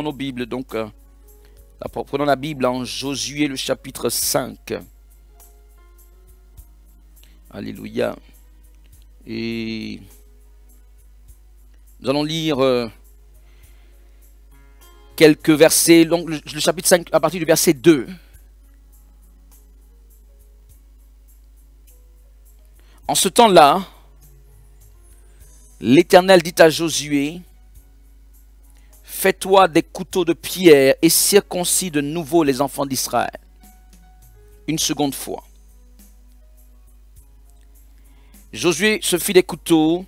nos Bibles, donc prenons la Bible en Josué le chapitre 5. Alléluia. Et nous allons lire quelques versets, donc le chapitre 5 à partir du verset 2. En ce temps-là, l'Éternel dit à Josué: fais-toi des couteaux de pierre et circoncis de nouveau les enfants d'Israël. Une seconde fois. Josué se fit des couteaux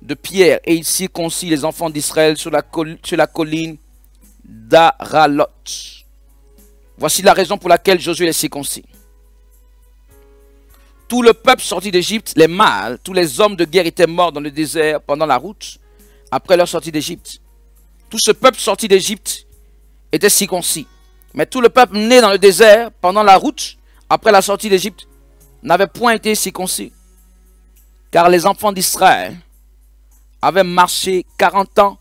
de pierre et il circoncit les enfants d'Israël sur la colline d'Aralot. Voici la raison pour laquelle Josué les circoncit. Tout le peuple sorti d'Égypte, les mâles, tous les hommes de guerre étaient morts dans le désert pendant la route, après leur sortie d'Égypte. Tout ce peuple sorti d'Égypte était circoncis. Mais tout le peuple né dans le désert pendant la route, après la sortie d'Égypte, n'avait point été circoncis. Car les enfants d'Israël avaient marché 40 ans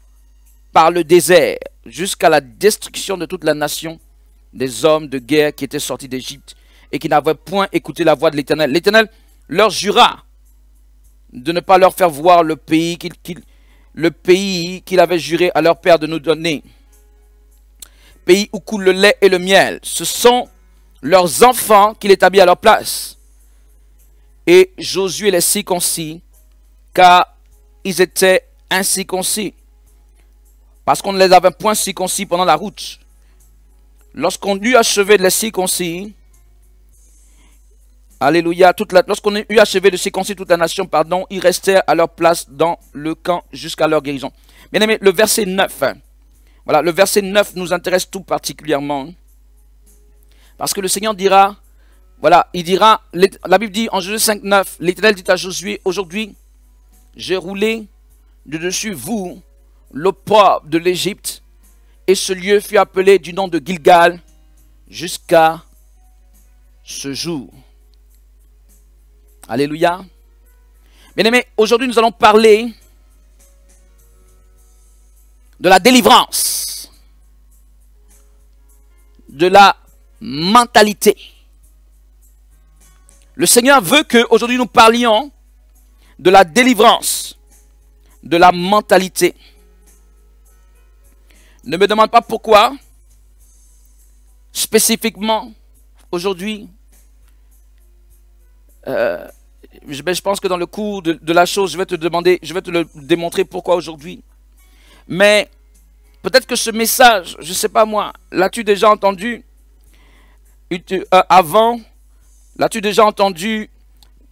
par le désert, jusqu'à la destruction de toute la nation des hommes de guerre qui étaient sortis d'Égypte et qui n'avaient point écouté la voix de l'Éternel. L'Éternel leur jura de ne pas leur faire voir le pays qu'il avait juré à leur père de nous donner. Pays où coule le lait et le miel. Ce sont leurs enfants qu'il établit à leur place. Et Josué les circoncis, car ils étaient incirconcis, parce qu'on ne les avait point circoncis pendant la route. Lorsqu'on eut achevé de les circoncis, alléluia, lorsqu'on eut achevé de circoncire toute la nation, ils restèrent à leur place dans le camp jusqu'à leur guérison. Bien aimé, le verset 9, voilà, le verset 9 nous intéresse tout particulièrement, parce que le Seigneur dira, voilà, il dira, la Bible dit en Josué 5, 9, l'Éternel dit à Josué: aujourd'hui, j'ai roulé de dessus vous l'opprobre de l'Égypte, et ce lieu fut appelé du nom de Gilgal jusqu'à ce jour. Alléluia. Bien aimé, aujourd'hui nous allons parler de la délivrance, de la mentalité. Le Seigneur veut qu'aujourd'hui nous parlions de la délivrance, de la mentalité. Ne me demande pas pourquoi, spécifiquement, aujourd'hui. Je pense que dans le cours de la chose, je vais te le démontrer pourquoi aujourd'hui. Mais peut-être que ce message, je ne sais pas moi, l'as-tu déjà entendu avant? L'as-tu déjà entendu?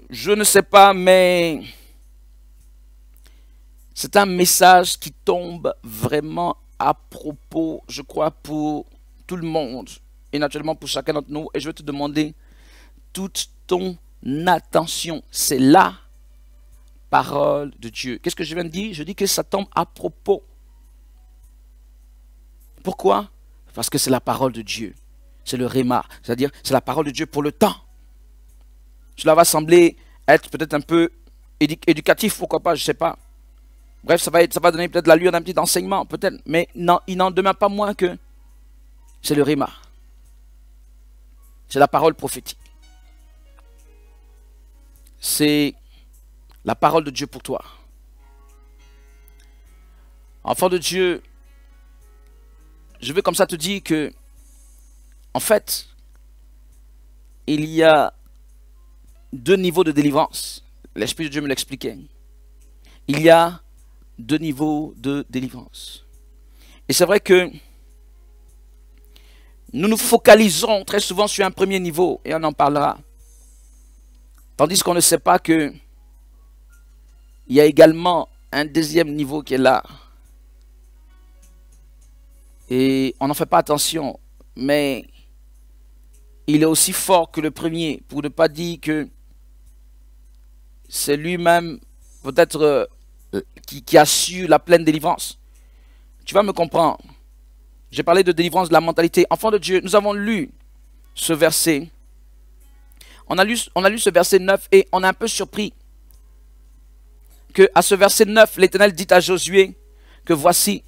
Je ne sais pas, mais c'est un message qui tombe vraiment à propos, je crois, pour tout le monde. Et naturellement pour chacun d'entre nous. Et je vais te demander toute ton attention. C'est la parole de Dieu. Qu'est-ce que je viens de dire? Je dis que ça tombe à propos. Pourquoi? Parce que c'est la parole de Dieu. C'est le réma. C'est-à-dire, c'est la parole de Dieu pour le temps. Cela va sembler être peut-être un peu éducatif, pourquoi pas, je ne sais pas. Bref, ça va donner peut-être l'allure d'un petit enseignement, peut-être. Mais non, il n'en demeure pas moins que c'est le réma. C'est la parole prophétique. C'est la parole de Dieu pour toi. Enfant de Dieu, je veux comme ça te dire que, en fait, il y a deux niveaux de délivrance. L'Esprit de Dieu me l'expliquait. Il y a deux niveaux de délivrance. Et c'est vrai que nous nous focalisons très souvent sur un premier niveau, et on en parlera. Tandis qu'on ne sait pas que il y a également un deuxième niveau qui est là. Et on n'en fait pas attention, mais il est aussi fort que le premier, pour ne pas dire que c'est lui-même peut-être qui assure la pleine délivrance. Tu vas me comprendre. J'ai parlé de délivrance de la mentalité. Enfant de Dieu, nous avons lu ce verset. On a lu ce verset 9 et on est un peu surpris que à ce verset 9, l'Éternel dit à Josué que voici,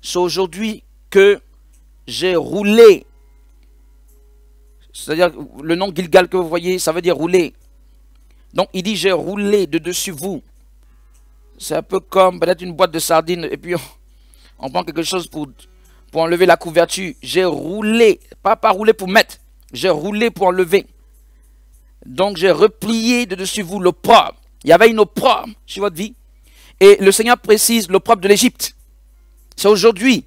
c'est aujourd'hui que j'ai roulé. C'est-à-dire, le nom Gilgal que vous voyez, ça veut dire rouler. Donc, il dit, j'ai roulé de dessus vous. C'est un peu comme peut-être une boîte de sardines, et puis on prend quelque chose pour enlever la couverture. J'ai roulé, pas roulé pour mettre, j'ai roulé pour enlever. Donc, j'ai replié de dessus vous l'opprobre. Il y avait une opprobre sur votre vie. Et le Seigneur précise l'opprobre de l'Égypte. C'est aujourd'hui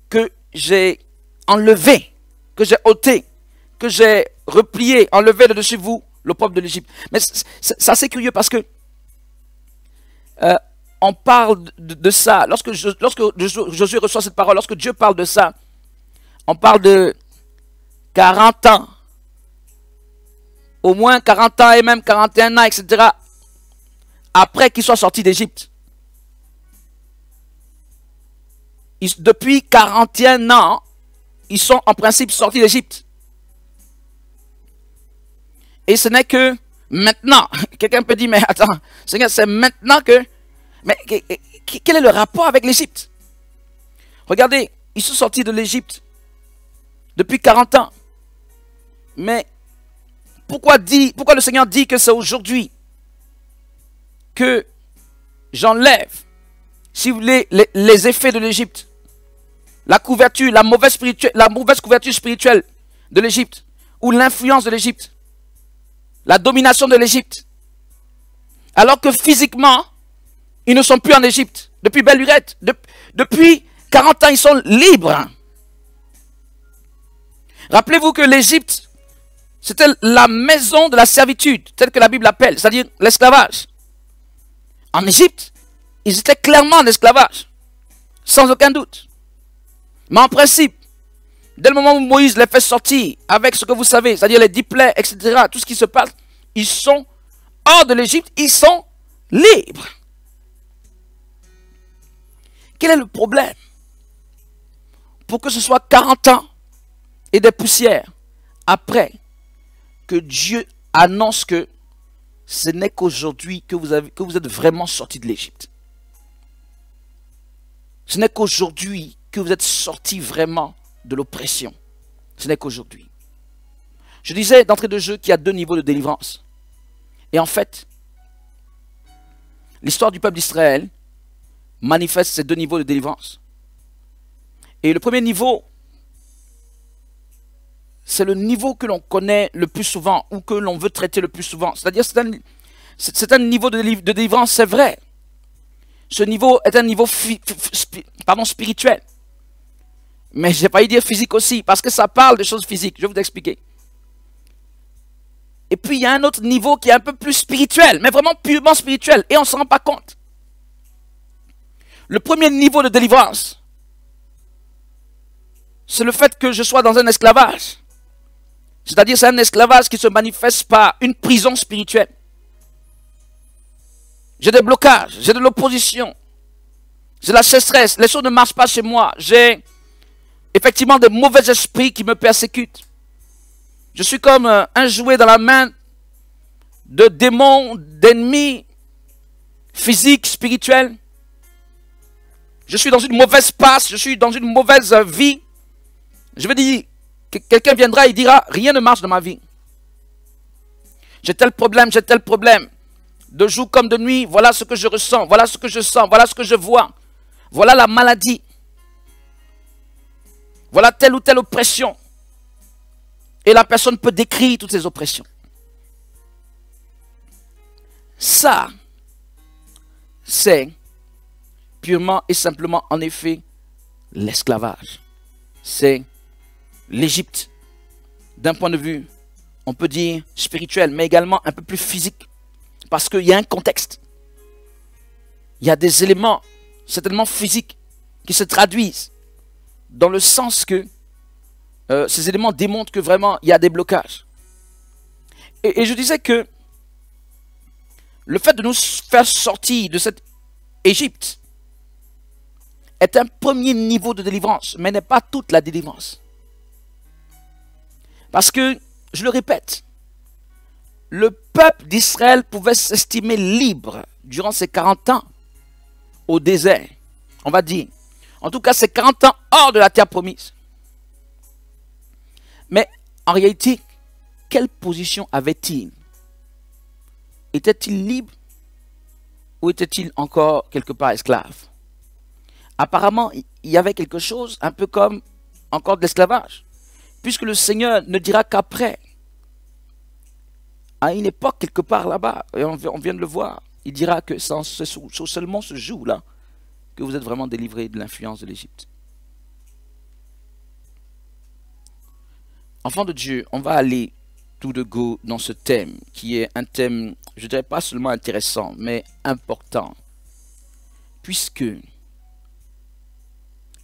que j'ai enlevé, que j'ai ôté, que j'ai replié, enlevé de dessus vous l'opprobre de l'Égypte. Mais c'est assez curieux parce que on parle de ça. Lorsque Josué reçoit cette parole, lorsque Dieu parle de ça, on parle de 40 ans. Au moins 40 ans et même 41 ans, etc. Après qu'ils soient sortis d'Égypte. Depuis 41 ans, ils sont en principe sortis d'Égypte. Et ce n'est que maintenant. Quelqu'un peut dire, mais attends, Seigneur, c'est maintenant que... Mais quel est le rapport avec l'Égypte? Regardez, ils sont sortis de l'Égypte depuis 40 ans. Mais pourquoi le Seigneur dit que c'est aujourd'hui que j'enlève, si vous voulez, les effets de l'Égypte, la couverture, la mauvaise couverture spirituelle de l'Égypte, ou l'influence de l'Égypte, la domination de l'Égypte, alors que physiquement, ils ne sont plus en Égypte. Depuis belle lurette, depuis 40 ans, ils sont libres. Rappelez-vous que l'Égypte, c'était la maison de la servitude, telle que la Bible l'appelle, c'est-à-dire l'esclavage. En Égypte, ils étaient clairement en esclavage, sans aucun doute. Mais en principe, dès le moment où Moïse les fait sortir avec ce que vous savez, c'est-à-dire les 10 plaies, etc., tout ce qui se passe, ils sont hors de l'Égypte, ils sont libres. Quel est le problème? Pour que ce soit 40 ans et des poussières après que Dieu annonce que ce n'est qu'aujourd'hui que vous êtes vraiment sortis de l'Égypte. Ce n'est qu'aujourd'hui que vous êtes sortis vraiment de l'oppression. Ce n'est qu'aujourd'hui. Je disais d'entrée de jeu qu'il y a 2 niveaux de délivrance. Et en fait, l'histoire du peuple d'Israël manifeste ces 2 niveaux de délivrance. Et le premier niveau, c'est le niveau que l'on connaît le plus souvent ou que l'on veut traiter le plus souvent. C'est-à-dire c'est un niveau de délivrance, c'est vrai. Ce niveau est un niveau spirituel. Mais je n'ai pas dire physique aussi, parce que ça parle de choses physiques. Je vais vous expliquer. Et puis il y a un autre niveau qui est un peu plus spirituel, mais vraiment purement spirituel, et on ne s'en rend pas compte. Le premier niveau de délivrance, c'est le fait que je sois dans un esclavage. C'est-à-dire c'est un esclavage qui se manifeste par une prison spirituelle. J'ai des blocages, j'ai de l'opposition, j'ai la sécheresse, les choses ne marchent pas chez moi, j'ai effectivement des mauvais esprits qui me persécutent. Je suis comme un jouet dans la main de démons, d'ennemis physiques, spirituels. Je suis dans une mauvaise passe, je suis dans une mauvaise vie. Je veux dire, quelqu'un viendra et dira, rien ne marche dans ma vie. J'ai tel problème, j'ai tel problème. De jour comme de nuit, voilà ce que je ressens, voilà ce que je sens, voilà ce que je vois. Voilà la maladie. Voilà telle ou telle oppression. Et la personne peut décrire toutes ces oppressions. Ça, c'est purement et simplement, en effet, l'esclavage. C'est l'Égypte, d'un point de vue, on peut dire spirituel, mais également un peu plus physique. Parce qu'il y a un contexte. Il y a des éléments certainement physiques qui se traduisent dans le sens que ces éléments démontrent que vraiment il y a des blocages. Et je disais que le fait de nous faire sortir de cette Égypte est un premier niveau de délivrance, mais n'est pas toute la délivrance. Parce que, je le répète, le peuple d'Israël pouvait s'estimer libre durant ces 40 ans au désert, on va dire, En tout cas, c'est 40 ans hors de la terre promise. Mais en réalité, quelle position avait-il? Était-il libre ou était-il encore quelque part esclave? Apparemment, il y avait quelque chose un peu comme encore de l'esclavage. Puisque le Seigneur ne dira qu'après, à une époque quelque part là-bas, et on vient de le voir, il dira que c'est seulement ce jour-là que vous êtes vraiment délivrés de l'influence de l'Égypte. Enfants de Dieu, on va aller tout de go dans ce thème, qui est un thème, je ne dirais pas seulement intéressant, mais important. Puisque,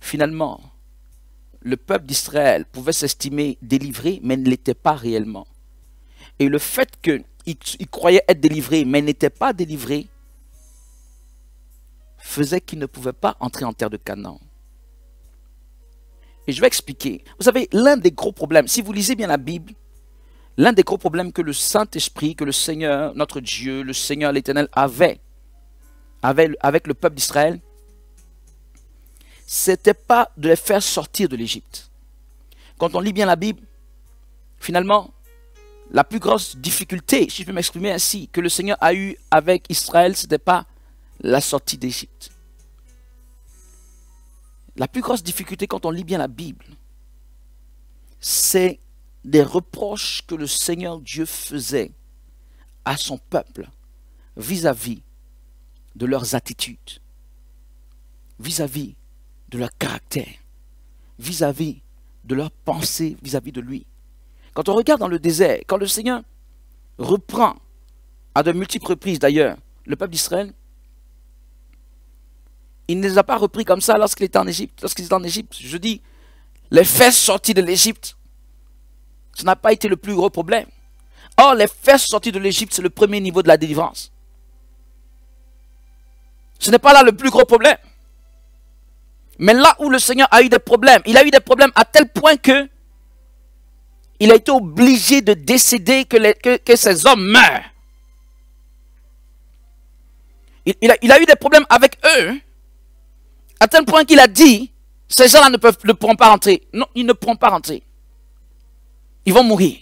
finalement, le peuple d'Israël pouvait s'estimer délivré, mais ne l'était pas réellement. Et le fait qu'il croyait être délivré, mais n'était pas délivré, faisait qu'il ne pouvait pas entrer en terre de Canaan. Et je vais expliquer. Vous savez, l'un des gros problèmes, si vous lisez bien la Bible, l'un des gros problèmes que le Saint-Esprit, que le Seigneur, notre Dieu, le Seigneur l'Éternel avait avec le peuple d'Israël, c'était pas de les faire sortir de l'Égypte. Quand on lit bien la Bible, finalement, la plus grosse difficulté, si je peux m'exprimer ainsi, que le Seigneur a eu avec Israël, ce n'était pas la sortie d'Égypte. La plus grosse difficulté quand on lit bien la Bible, c'est des reproches que le Seigneur Dieu faisait à son peuple vis-à-vis de leurs attitudes, vis-à-vis de leur caractère, vis-à-vis de leurs pensées vis-à-vis de lui. Quand on regarde dans le désert, quand le Seigneur reprend, à de multiples reprises d'ailleurs, le peuple d'Israël, il ne les a pas repris comme ça lorsqu'il était en Égypte. Lorsqu'il était en Égypte, je dis, les faire sortir de l'Égypte, ce n'a pas été le plus gros problème. Or, les faire sortir de l'Égypte, c'est le premier niveau de la délivrance. Ce n'est pas là le plus gros problème. Mais là où le Seigneur a eu des problèmes, il a eu des problèmes à tel point que il a été obligé de décider que ces hommes meurent. Il a eu des problèmes avec eux, à tel point qu'il a dit, ces gens-là ne pourront pas rentrer. Non, ils ne pourront pas rentrer. Ils vont mourir.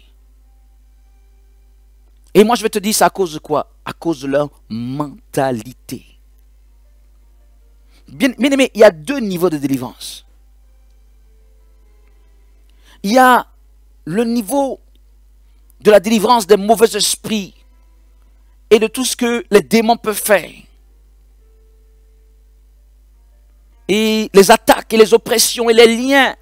Et moi je vais te dire, c'est à cause de quoi? À cause de leur mentalité. Bien aimé, il y a deux niveaux de délivrance. Il y a le niveau de la délivrance des mauvais esprits et de tout ce que les démons peuvent faire. Et les attaques et les oppressions et les liens.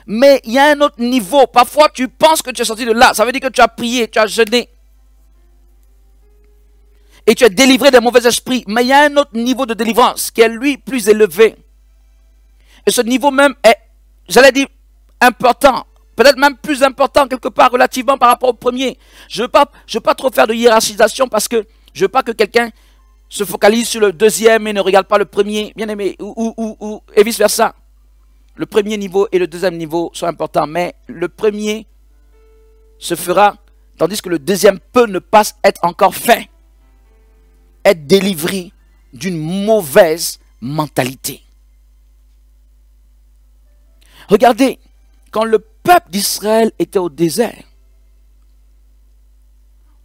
Mais il y a un autre niveau. Parfois tu penses que tu es sorti de là. Ça veut dire que tu as prié, tu as jeûné. Et tu es délivré des mauvais esprits. Mais il y a un autre niveau de délivrance qui est lui plus élevé. Et ce niveau même est, j'allais dire, important. Peut-être même plus important quelque part relativement par rapport au premier. Je ne veux pas trop faire de hiérarchisation parce que je ne veux pas que quelqu'un se focalise sur le deuxième et ne regarde pas le premier. Bien aimé. Et vice versa. Le premier niveau et le deuxième niveau sont importants. Mais le premier se fera tandis que le deuxième peut ne pas être encore fait. Être délivré d'une mauvaise mentalité. Regardez, quand le peuple d'Israël était au désert,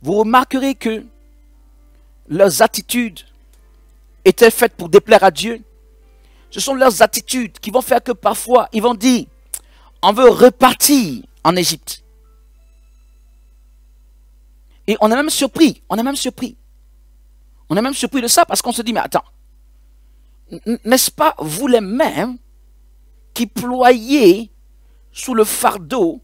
vous remarquerez que leurs attitudes étaient faites pour déplaire à Dieu. Ce sont leurs attitudes qui vont faire que parfois, ils vont dire, on veut repartir en Égypte. Et on est même surpris, on est même surpris de ça parce qu'on se dit, mais attends, n'est-ce pas vous les mêmes qui ployez sous le fardeau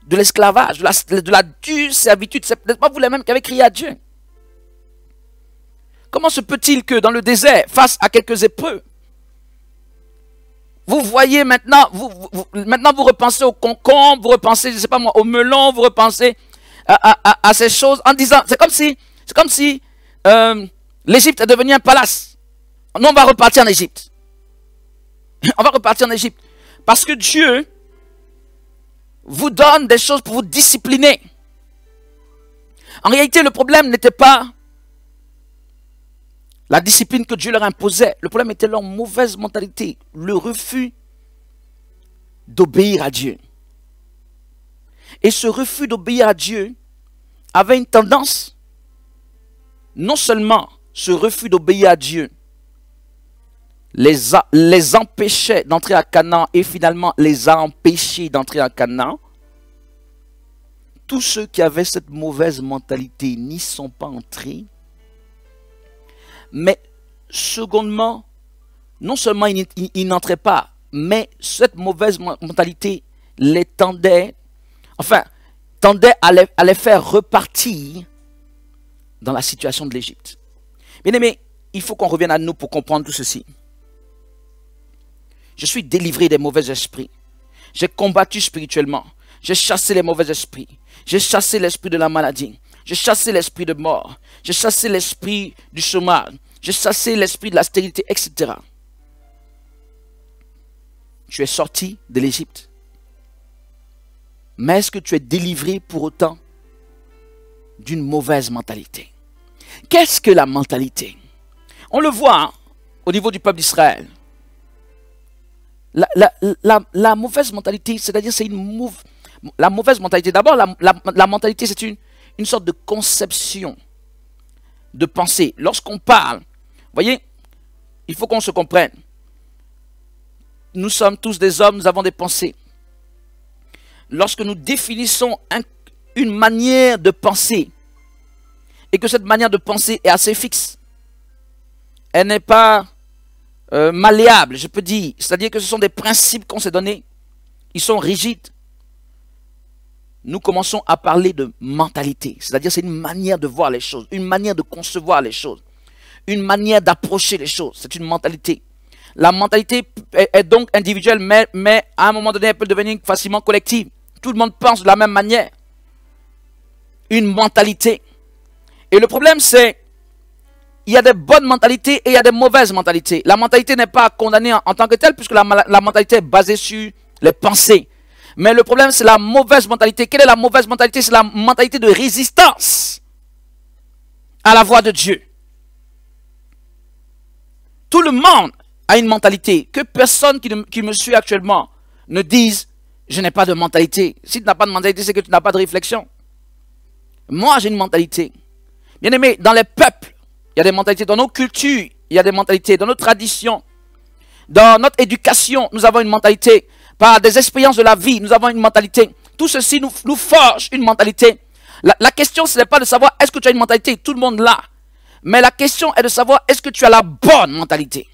de l'esclavage, de la dure servitude? C'est pas vous les mêmes qui avez crié à Dieu. Comment se peut-il que dans le désert, face à quelques épreuves, vous voyez maintenant, maintenant vous repensez au concombre, vous repensez, je ne sais pas moi, au melon, vous repensez à ces choses en disant, c'est comme si l'Égypte est devenue un palace. Nous on va repartir en Égypte. On va repartir en Égypte. Parce que Dieu vous donne des choses pour vous discipliner. En réalité, le problème n'était pas la discipline que Dieu leur imposait. Le problème était leur mauvaise mentalité, le refus d'obéir à Dieu. Et ce refus d'obéir à Dieu avait une tendance, non seulement ce refus d'obéir à Dieu les empêchait d'entrer à Canaan et finalement les a empêchés d'entrer à Canaan. Tous ceux qui avaient cette mauvaise mentalité n'y sont pas entrés. Mais secondement, non seulement ils n'entraient pas, mais cette mauvaise mentalité les tendait à les faire repartir dans la situation de l'Égypte. Bien aimé, il faut qu'on revienne à nous pour comprendre tout ceci. Je suis délivré des mauvais esprits. J'ai combattu spirituellement. J'ai chassé les mauvais esprits. J'ai chassé l'esprit de la maladie. J'ai chassé l'esprit de mort. J'ai chassé l'esprit du chômage. J'ai chassé l'esprit de la stérilité, etc. Tu es sorti de l'Égypte. Mais est-ce que tu es délivré pour autant d'une mauvaise mentalité? Qu'est-ce que la mentalité? On le voit hein, au niveau du peuple d'Israël. La mauvaise mentalité, c'est-à-dire c'est la mauvaise mentalité. D'abord, la mentalité, c'est une sorte de conception de pensée. Lorsqu'on parle, vous voyez, il faut qu'on se comprenne. Nous sommes tous des hommes, nous avons des pensées. Lorsque nous définissons une manière de penser, et que cette manière de penser est assez fixe, elle n'est pas malléable, je peux dire. C'est-à-dire que ce sont des principes qu'on s'est donnés. Ils sont rigides. Nous commençons à parler de mentalité. C'est-à-dire c'est une manière de voir les choses, une manière de concevoir les choses, une manière d'approcher les choses. C'est une mentalité. La mentalité est donc individuelle, mais à un moment donné, elle peut devenir facilement collective. Tout le monde pense de la même manière. Une mentalité. Et le problème, c'est il y a des bonnes mentalités et il y a des mauvaises mentalités. La mentalité n'est pas condamnée en tant que telle, puisque la mentalité est basée sur les pensées. Mais le problème, c'est la mauvaise mentalité. Quelle est la mauvaise mentalité? C'est la mentalité de résistance à la voix de Dieu. Tout le monde a une mentalité. Que personne qui me suit actuellement ne dise « je n'ai pas de mentalité ». Si tu n'as pas de mentalité, c'est que tu n'as pas de réflexion. Moi, j'ai une mentalité. Bien aimé, dans les peuples, il y a des mentalités. Dans nos cultures, il y a des mentalités. Dans nos traditions, dans notre éducation, nous avons une mentalité. Par des expériences de la vie, nous avons une mentalité. Tout ceci nous forge une mentalité. La question, ce n'est pas de savoir est-ce que tu as une mentalité. Tout le monde l'a. Mais la question est de savoir est-ce que tu as la bonne mentalité.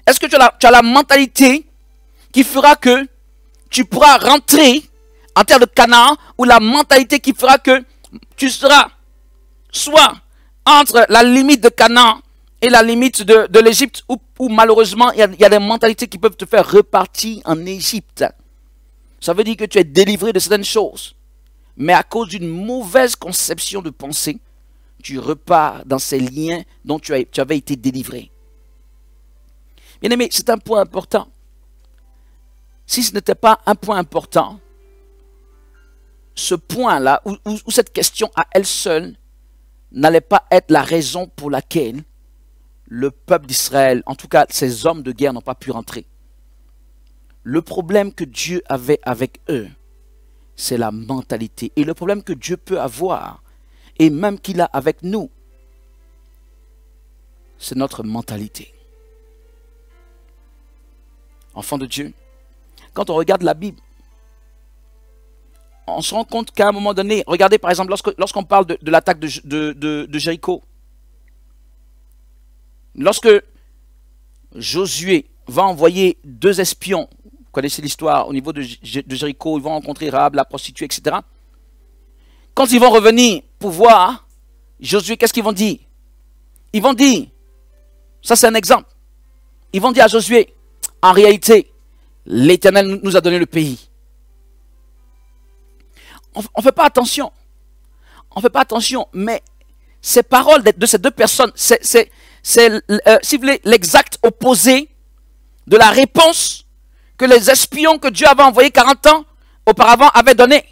Est-ce que tu as la mentalité qui fera que tu pourras rentrer en terre de Canaan, ou la mentalité qui fera que tu seras soit entre la limite de Canaan et la limite de l'Égypte, où malheureusement il y a des mentalités qui peuvent te faire repartir en Égypte. Ça veut dire que tu es délivré de certaines choses, mais à cause d'une mauvaise conception de pensée, tu repars dans ces liens dont tu avais été délivré. Bien aimé, c'est un point important. Si ce n'était pas un point important, ce point-là, ou cette question à elle seule, n'allait pas être la raison pour laquelle le peuple d'Israël, en tout cas ces hommes de guerre, n'ont pas pu rentrer. Le problème que Dieu avait avec eux, c'est la mentalité. Et le problème que Dieu peut avoir, et même qu'il a avec nous, c'est notre mentalité. Enfants de Dieu, quand on regarde la Bible, on se rend compte qu'à un moment donné, regardez par exemple, lorsqu'on parle de l'attaque de Jéricho, lorsque Josué va envoyer 2 espions, vous connaissez l'histoire au niveau de Jéricho, ils vont rencontrer Rahab, la prostituée, etc. Quand ils vont revenir pour voir Josué, qu'est-ce qu'ils vont dire? Ils vont dire, ça c'est un exemple, ils vont dire à Josué, en réalité, l'Éternel nous a donné le pays. On ne fait pas attention. On ne fait pas attention, mais ces paroles de ces 2 personnes, c'est si vous voulez, l'exact opposé de la réponse que les espions que Dieu avait envoyés 40 ans auparavant avaient donné.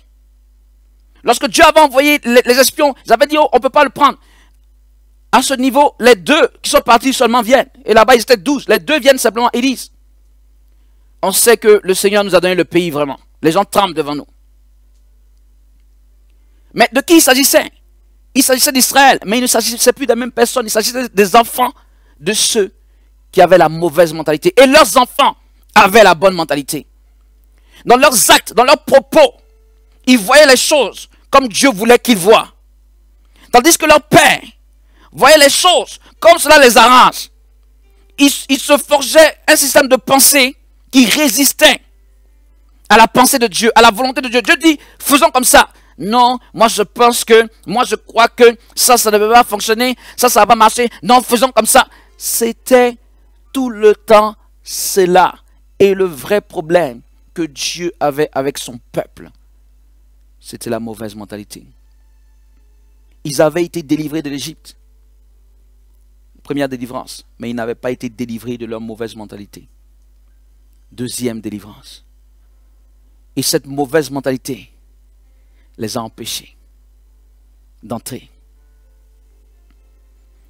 Lorsque Dieu avait envoyé les espions, ils avaient dit, oh, on ne peut pas le prendre. à ce niveau, les deux qui sont partis seulement viennent. Et là-bas, ils étaient 12. Les deux viennent simplement et disent, on sait que le Seigneur nous a donné le pays vraiment. Les gens tremblent devant nous. Mais de qui il s'agissait? Il s'agissait d'Israël, mais il ne s'agissait plus de la même personne. Il s'agissait des enfants de ceux qui avaient la mauvaise mentalité. Et leurs enfants avaient la bonne mentalité. Dans leurs actes, dans leurs propos, ils voyaient les choses comme Dieu voulait qu'ils voient. Tandis que leur père voyait les choses comme cela les arrange. Ils se forgeaient un système de pensée qui résistait à la pensée de Dieu, à la volonté de Dieu. Dieu dit, faisons comme ça. Non, moi je crois que ça ne devait pas fonctionner, ça va pas marcher. Non, faisons comme ça. C'était tout le temps cela. Et le vrai problème que Dieu avait avec son peuple, c'était la mauvaise mentalité. Ils avaient été délivrés de l'Égypte. Première délivrance. Mais ils n'avaient pas été délivrés de leur mauvaise mentalité. Deuxième délivrance. Et cette mauvaise mentalité les a empêchés d'entrer.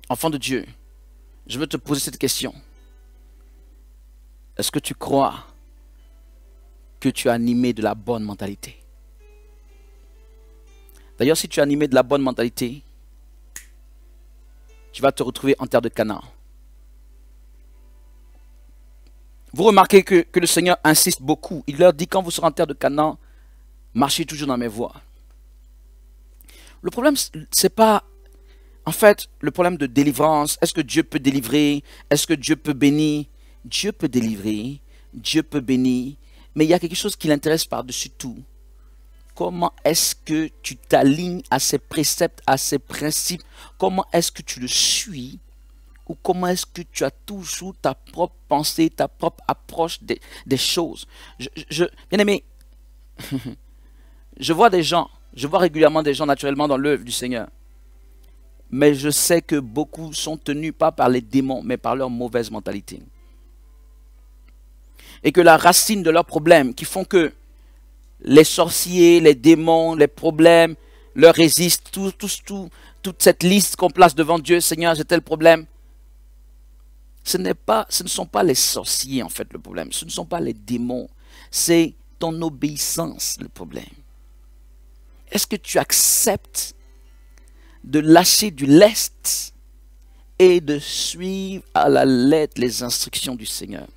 Enfant de Dieu, je veux te poser cette question. Est-ce que tu crois que tu es animé de la bonne mentalité? D'ailleurs, si tu es animé de la bonne mentalité, tu vas te retrouver en terre de Canaan. Vous remarquez que le Seigneur insiste beaucoup. Il leur dit, quand vous serez en terre de Canaan, marchez toujours dans mes voies. Le problème, c'est pas, en fait, le problème de délivrance. Est-ce que Dieu peut délivrer? Est-ce que Dieu peut bénir? Dieu peut délivrer, Dieu peut bénir, mais il y a quelque chose qui l'intéresse par-dessus tout. Comment est-ce que tu t'alignes à ses préceptes, à ses principes? Comment est-ce que tu le suis? Ou comment est-ce que tu as toujours ta propre pensée, ta propre approche des choses? Bien aimé, je vois régulièrement des gens naturellement dans l'œuvre du Seigneur. Mais je sais que beaucoup sont tenus pas par les démons, mais par leur mauvaise mentalité. Et que la racine de leurs problèmes, qui font que les sorciers, les démons, les problèmes leur résistent, toute cette liste qu'on place devant Dieu, Seigneur, j'ai tel problème. Ce ne sont pas les sorciers en fait le problème, ce ne sont pas les démons, c'est ton obéissance le problème. Est-ce que tu acceptes de lâcher du lest et de suivre à la lettre les instructions du Seigneur?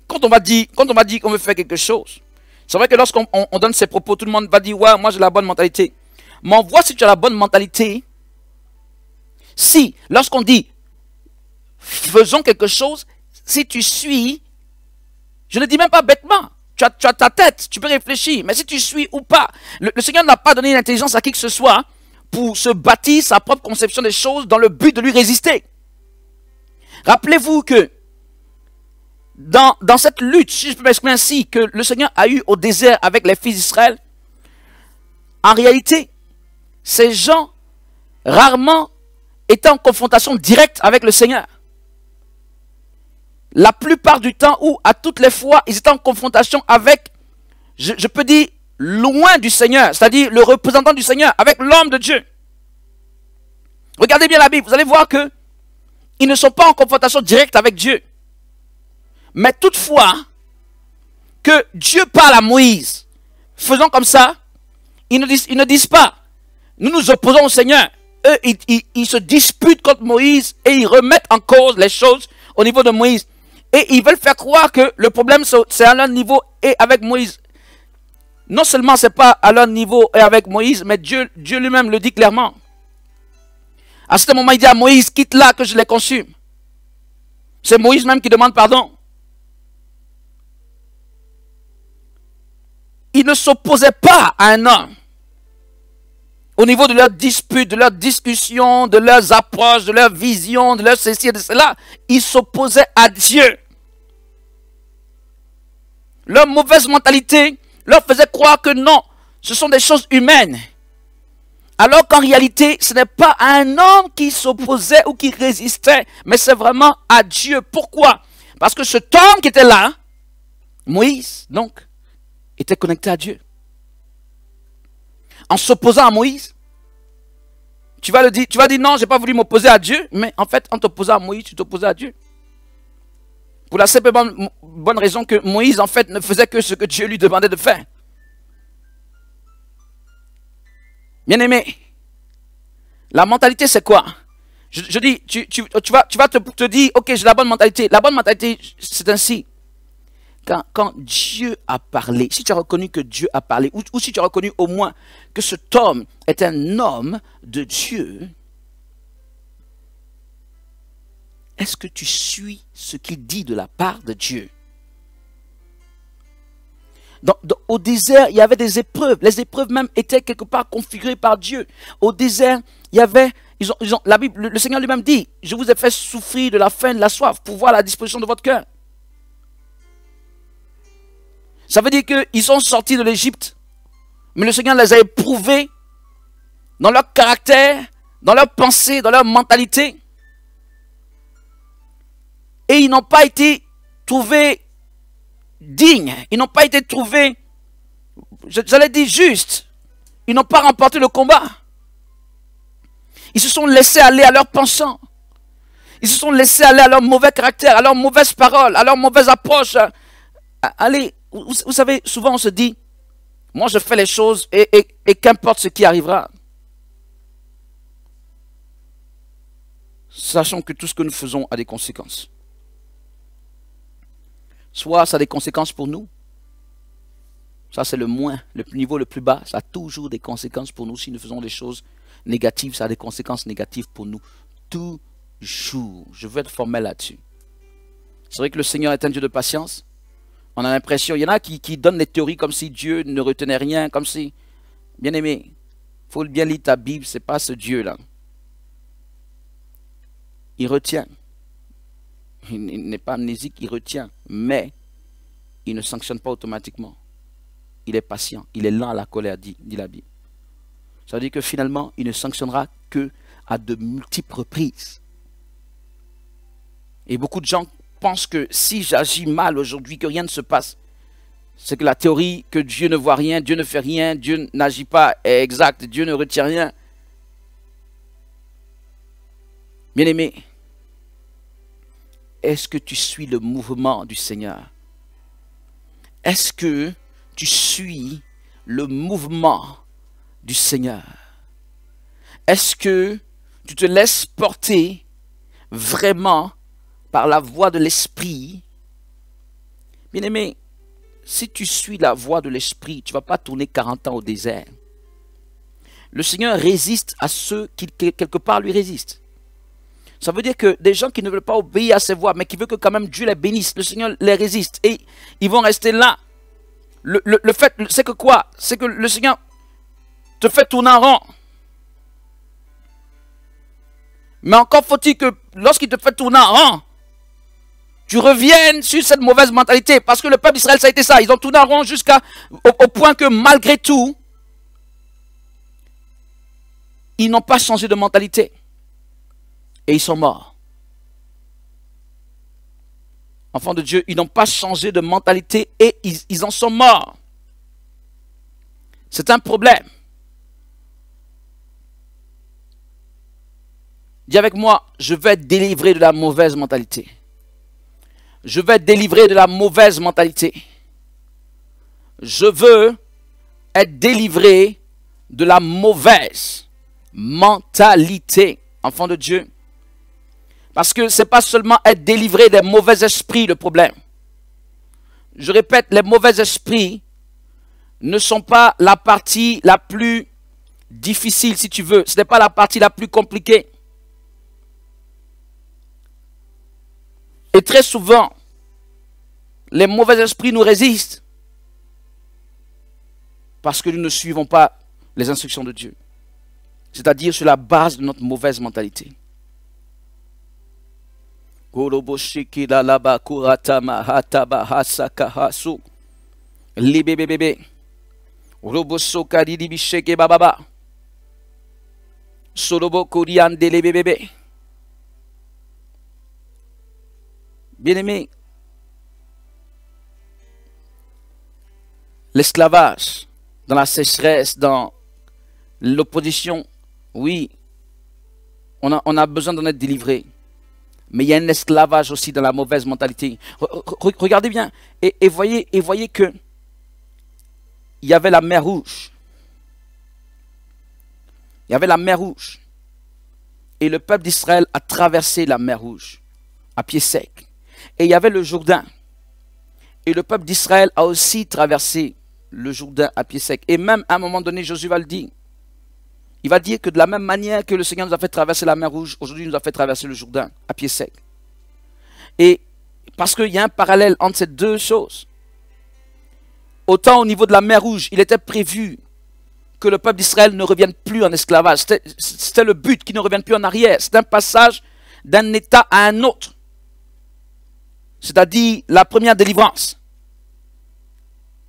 Quand on m'a dit qu'on veut faire quelque chose, c'est vrai que lorsqu'on donne ses propos, tout le monde va dire, ouais, moi j'ai la bonne mentalité. Mais on voit si tu as la bonne mentalité. Si, lorsqu'on dit, faisons quelque chose, si tu suis, je ne dis même pas bêtement, tu as ta tête, tu peux réfléchir, mais si tu suis ou pas, le Seigneur n'a pas donné l'intelligence à qui que ce soit pour se bâtir sa propre conception des choses dans le but de lui résister. Rappelez-vous que dans cette lutte, si je peux m'exprimer ainsi, que le Seigneur a eu au désert avec les fils d'Israël, en réalité, ces gens, rarement, étaient en confrontation directe avec le Seigneur. La plupart du temps, ou à toutes les fois, ils étaient en confrontation avec, je peux dire, loin du Seigneur, c'est-à-dire le représentant du Seigneur, avec l'homme de Dieu. Regardez bien la Bible, vous allez voir que ils ne sont pas en confrontation directe avec Dieu. Mais toutefois, que Dieu parle à Moïse, faisons comme ça, ils ne disent pas, nous nous opposons au Seigneur. Eux, ils se disputent contre Moïse et ils remettent en cause les choses au niveau de Moïse. Et ils veulent faire croire que le problème c'est à leur niveau et avec Moïse. Non seulement c'est pas à leur niveau et avec Moïse, mais Dieu lui-même le dit clairement. À ce moment, il dit à Moïse, quitte là que je les consume. C'est Moïse même qui demande pardon. Ils ne s'opposaient pas à un homme. Au niveau de leurs disputes, de leurs discussions, de leurs approches, de leurs visions, de leurs ceci et de cela, ils s'opposaient à Dieu. Leur mauvaise mentalité leur faisait croire que non, ce sont des choses humaines. Alors qu'en réalité, ce n'est pas à un homme qui s'opposait ou qui résistait, mais c'est vraiment à Dieu. Pourquoi? Parce que cet homme qui était là, Moïse, donc, était connecté à Dieu. En s'opposant à Moïse, tu vas dire non, j'ai pas voulu m'opposer à Dieu, mais en fait, en t'opposant à Moïse, tu t'opposais à Dieu. Pour la simple bonne raison que Moïse, en fait, ne faisait que ce que Dieu lui demandait de faire. Bien-aimé, la mentalité, c'est quoi? Je dis, tu vas te dire, ok, j'ai la bonne mentalité. La bonne mentalité, c'est ainsi. Quand Dieu a parlé, si tu as reconnu que Dieu a parlé, ou si tu as reconnu au moins que cet homme est un homme de Dieu, est-ce que tu suis ce qu'il dit de la part de Dieu? Au désert, il y avait des épreuves. Les épreuves même étaient quelque part configurées par Dieu. Au désert, il y avait, la Bible, le Seigneur lui-même dit, je vous ai fait souffrir de la faim, de la soif, pour voir la disposition de votre cœur. Ça veut dire qu'ils sont sortis de l'Égypte, mais le Seigneur les a éprouvés dans leur caractère, dans leur pensée, dans leur mentalité. Et ils n'ont pas été trouvés dignes. Ils n'ont pas été trouvés, j'allais dire justes. Ils n'ont pas remporté le combat. Ils se sont laissés aller à leurs pensants. Ils se sont laissés aller à leur mauvais caractère, à leurs mauvaises paroles, à leur mauvaise approche. Allez, vous savez, souvent on se dit, moi je fais les choses et qu'importe ce qui arrivera. Sachons que tout ce que nous faisons a des conséquences. Soit ça a des conséquences pour nous. Ça, c'est le moins, le niveau le plus bas. Ça a toujours des conséquences pour nous. Si nous faisons des choses négatives, ça a des conséquences négatives pour nous. Toujours. Je veux être formel là-dessus. C'est vrai que le Seigneur est un Dieu de patience. On a l'impression, il y en a qui donnent des théories comme si Dieu ne retenait rien, comme si... Bien-aimé, il faut bien lire ta Bible, ce n'est pas ce Dieu-là. Il retient. Il n'est pas amnésique, il retient, mais il ne sanctionne pas automatiquement. Il est patient, il est lent à la colère, dit la Bible. Ça veut dire que finalement, il ne sanctionnera que à de multiples reprises. Et beaucoup de gens pensent que si j'agis mal aujourd'hui, que rien ne se passe. C'est que la théorie que Dieu ne voit rien, Dieu ne fait rien, Dieu n'agit pas est exacte, Dieu ne retient rien. Bien-aimé, est-ce que tu suis le mouvement du Seigneur? Est-ce que tu suis le mouvement du Seigneur? Est-ce que tu te laisses porter vraiment par la voix de l'Esprit? Bien-aimé, si tu suis la voix de l'Esprit, tu ne vas pas tourner 40 ans au désert. Le Seigneur résiste à ceux qui, quelque part, lui résistent. Ça veut dire que des gens qui ne veulent pas obéir à ses voix, mais qui veulent que quand même Dieu les bénisse, le Seigneur les résiste. Et ils vont rester là. Le fait, c'est que quoi? C'est que le Seigneur te fait tourner en rond. Mais encore faut-il que lorsqu'il te fait tourner en rond, tu reviennes sur cette mauvaise mentalité. Parce que le peuple d'Israël, ça a été ça. Ils ont tourné en rond au point que malgré tout, ils n'ont pas changé de mentalité. Et ils sont morts. Enfants de Dieu, ils n'ont pas changé de mentalité et ils en sont morts. C'est un problème. Dis avec moi, je vais être délivré de la mauvaise mentalité. Je vais être délivré de la mauvaise mentalité. Je veux être délivré de la mauvaise mentalité. Enfants de Dieu. Parce que ce n'est pas seulement être délivré des mauvais esprits le problème. Je répète, les mauvais esprits ne sont pas la partie la plus difficile, si tu veux. Ce n'est pas la partie la plus compliquée. Et très souvent, les mauvais esprits nous résistent parce que nous ne suivons pas les instructions de Dieu. C'est-à-dire sur la base de notre mauvaise mentalité. Bien-aimé, l'esclavage, dans la sécheresse, dans l'opposition, oui, On a besoin d'en être délivré. Mais il y a un esclavage aussi dans la mauvaise mentalité. Regardez bien et voyez que il y avait la mer Rouge. Il y avait la mer Rouge. Et le peuple d'Israël a traversé la mer Rouge à pied sec. Et il y avait le Jourdain. Et le peuple d'Israël a aussi traversé le Jourdain à pied sec. Et même à un moment donné, Josué va le dire. Il va dire que de la même manière que le Seigneur nous a fait traverser la mer Rouge, aujourd'hui il nous a fait traverser le Jourdain à pied sec. Et parce qu'il y a un parallèle entre ces deux choses. Autant au niveau de la mer Rouge, il était prévu que le peuple d'Israël ne revienne plus en esclavage. C'était le but, qu'il ne revienne plus en arrière. C'est un passage d'un état à un autre. C'est-à-dire la première délivrance.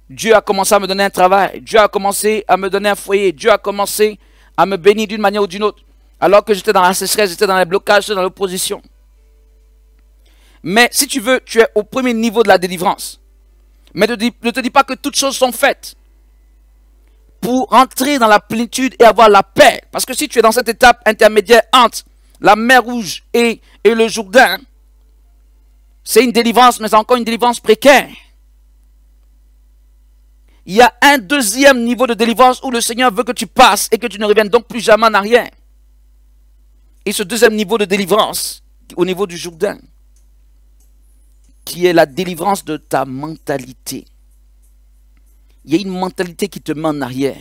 Dieu a commencé à me donner un travail. Dieu a commencé à me donner un foyer. Dieu a commencé à me bénir d'une manière ou d'une autre. Alors que j'étais dans la sécheresse, j'étais dans les blocages, j'étais dans l'opposition. Mais si tu veux, tu es au premier niveau de la délivrance. Mais ne te dis pas que toutes choses sont faites pour entrer dans la plénitude et avoir la paix. Parce que si tu es dans cette étape intermédiaire entre la mer Rouge et le Jourdain, c'est une délivrance, mais c'est encore une délivrance précaire. Il y a un deuxième niveau de délivrance où le Seigneur veut que tu passes et que tu ne reviennes donc plus jamais en arrière. Et ce deuxième niveau de délivrance, au niveau du Jourdain, qui est la délivrance de ta mentalité. Il y a une mentalité qui te met en arrière.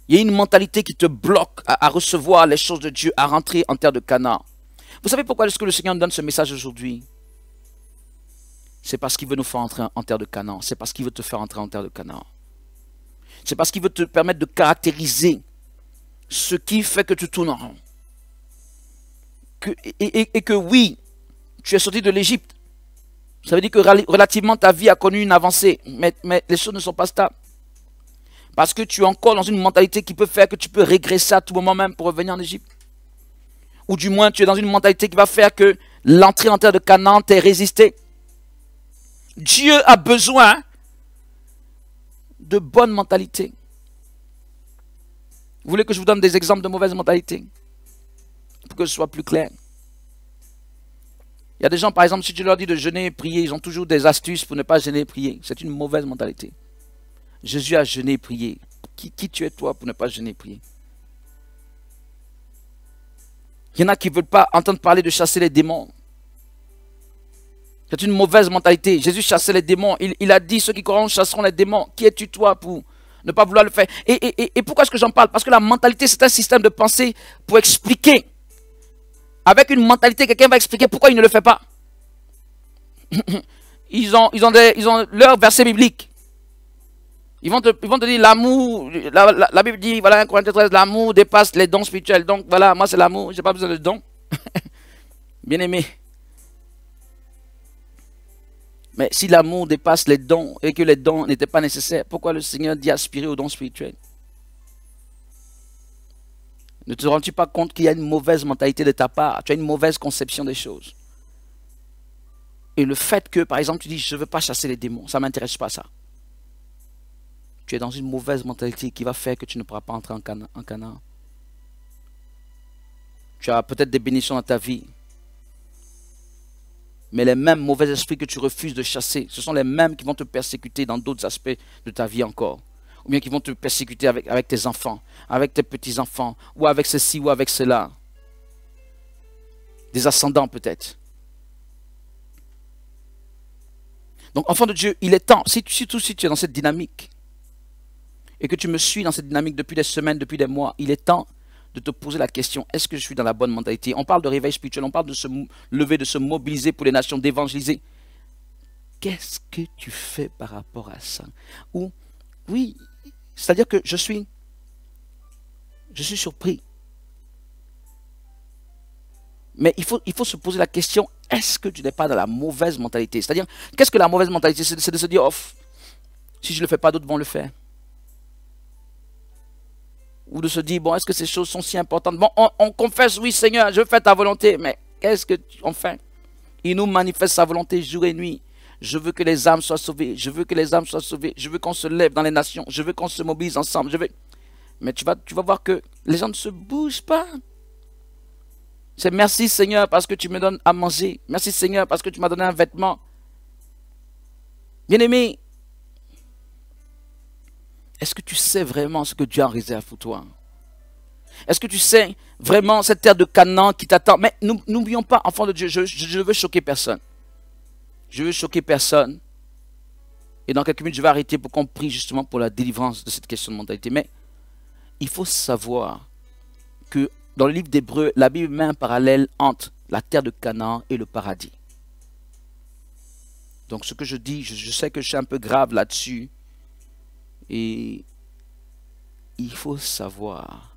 Il y a une mentalité qui te bloque à recevoir les choses de Dieu, à rentrer en terre de Canaan. Vous savez pourquoi est-ce que le Seigneur nous donne ce message aujourd'hui? C'est parce qu'il veut nous faire entrer en terre de Canaan. C'est parce qu'il veut te faire entrer en terre de Canaan. C'est parce qu'il veut te permettre de caractériser ce qui fait que tu tournes en rond. Et que oui, tu es sorti de l'Égypte. Ça veut dire que relativement ta vie a connu une avancée. Mais les choses ne sont pas stables. Parce que tu es encore dans une mentalité qui peut faire que tu peux régresser à tout moment même pour revenir en Égypte. Ou du moins tu es dans une mentalité qui va faire que l'entrée en terre de Canaan t'est résistée. Dieu a besoin de bonne mentalité. Vous voulez que je vous donne des exemples de mauvaise mentalité? Pour que ce soit plus clair. Il y a des gens, par exemple, si tu leur dis de jeûner et prier, ils ont toujours des astuces pour ne pas jeûner et prier. C'est une mauvaise mentalité. Jésus a jeûné et prié. Qui tu es toi pour ne pas jeûner et prier? Il y en a qui ne veulent pas entendre parler de chasser les démons. C'est une mauvaise mentalité. Jésus chassait les démons. Il a dit, ceux qui croiront chasseront les démons. Qui es-tu toi pour ne pas vouloir le faire? Et pourquoi est-ce que j'en parle? Parce que la mentalité, c'est un système de pensée pour expliquer. Avec une mentalité, quelqu'un va expliquer pourquoi il ne le fait pas. Ils ont leur verset biblique. Ils vont te dire l'amour, la Bible dit, voilà, 1 Corinthiens 13, l'amour dépasse les dons spirituels. Donc voilà, moi c'est l'amour, je n'ai pas besoin de dons. Bien aimé. Mais si l'amour dépasse les dons et que les dons n'étaient pas nécessaires, pourquoi le Seigneur dit aspirer aux dons spirituels? Ne te rends-tu pas compte qu'il y a une mauvaise mentalité de ta part? Tu as une mauvaise conception des choses. Et le fait que, par exemple, tu dis, je ne veux pas chasser les démons, ça ne m'intéresse pas ça. Tu es dans une mauvaise mentalité qui va faire que tu ne pourras pas entrer en Canaan. Tu as peut-être des bénédictions dans ta vie. Mais les mêmes mauvais esprits que tu refuses de chasser, ce sont les mêmes qui vont te persécuter dans d'autres aspects de ta vie encore. Ou bien qui vont te persécuter avec tes enfants, avec tes petits-enfants, ou avec ceci, ou avec cela. Des ascendants peut-être. Donc, enfant de Dieu, il est temps, surtout si tu es dans cette dynamique, et que tu me suis dans cette dynamique depuis des semaines, depuis des mois, il est temps de te poser la question, est-ce que je suis dans la bonne mentalité? On parle de réveil spirituel, on parle de se lever, de se mobiliser pour les nations, d'évangéliser. Qu'est-ce que tu fais par rapport à ça? Ou, oui, c'est-à-dire que je suis surpris. Mais il faut se poser la question, est-ce que tu n'es pas dans la mauvaise mentalité? C'est-à-dire, qu'est-ce que la mauvaise mentalité? C'est de se dire, oh, si je ne le fais pas, d'autres vont le faire. Ou de se dire, bon, est-ce que ces choses sont si importantes? Bon, on confesse, oui Seigneur, je veux faire ta volonté, mais qu'est-ce qu'on fait? Il nous manifeste sa volonté jour et nuit. Je veux que les âmes soient sauvées, je veux que les âmes soient sauvées, je veux qu'on se lève dans les nations, je veux qu'on se mobilise ensemble, Mais tu vas voir que les gens ne se bougent pas. C'est merci Seigneur parce que tu me donnes à manger. Merci Seigneur parce que tu m'as donné un vêtement. Bien-aimé, est-ce que tu sais vraiment ce que Dieu a en réserve pour toi? Est-ce que tu sais vraiment cette terre de Canaan qui t'attend? Mais n'oublions pas, enfant de Dieu, je ne veux choquer personne. Je veux choquer personne. Et dans quelques minutes, je vais arrêter pour qu'on prie justement pour la délivrance de cette question de mentalité. Mais il faut savoir que dans le livre d'Hébreux, la Bible met un parallèle entre la terre de Canaan et le paradis. Donc ce que je dis, je sais que je suis un peu grave là-dessus. Et il faut savoir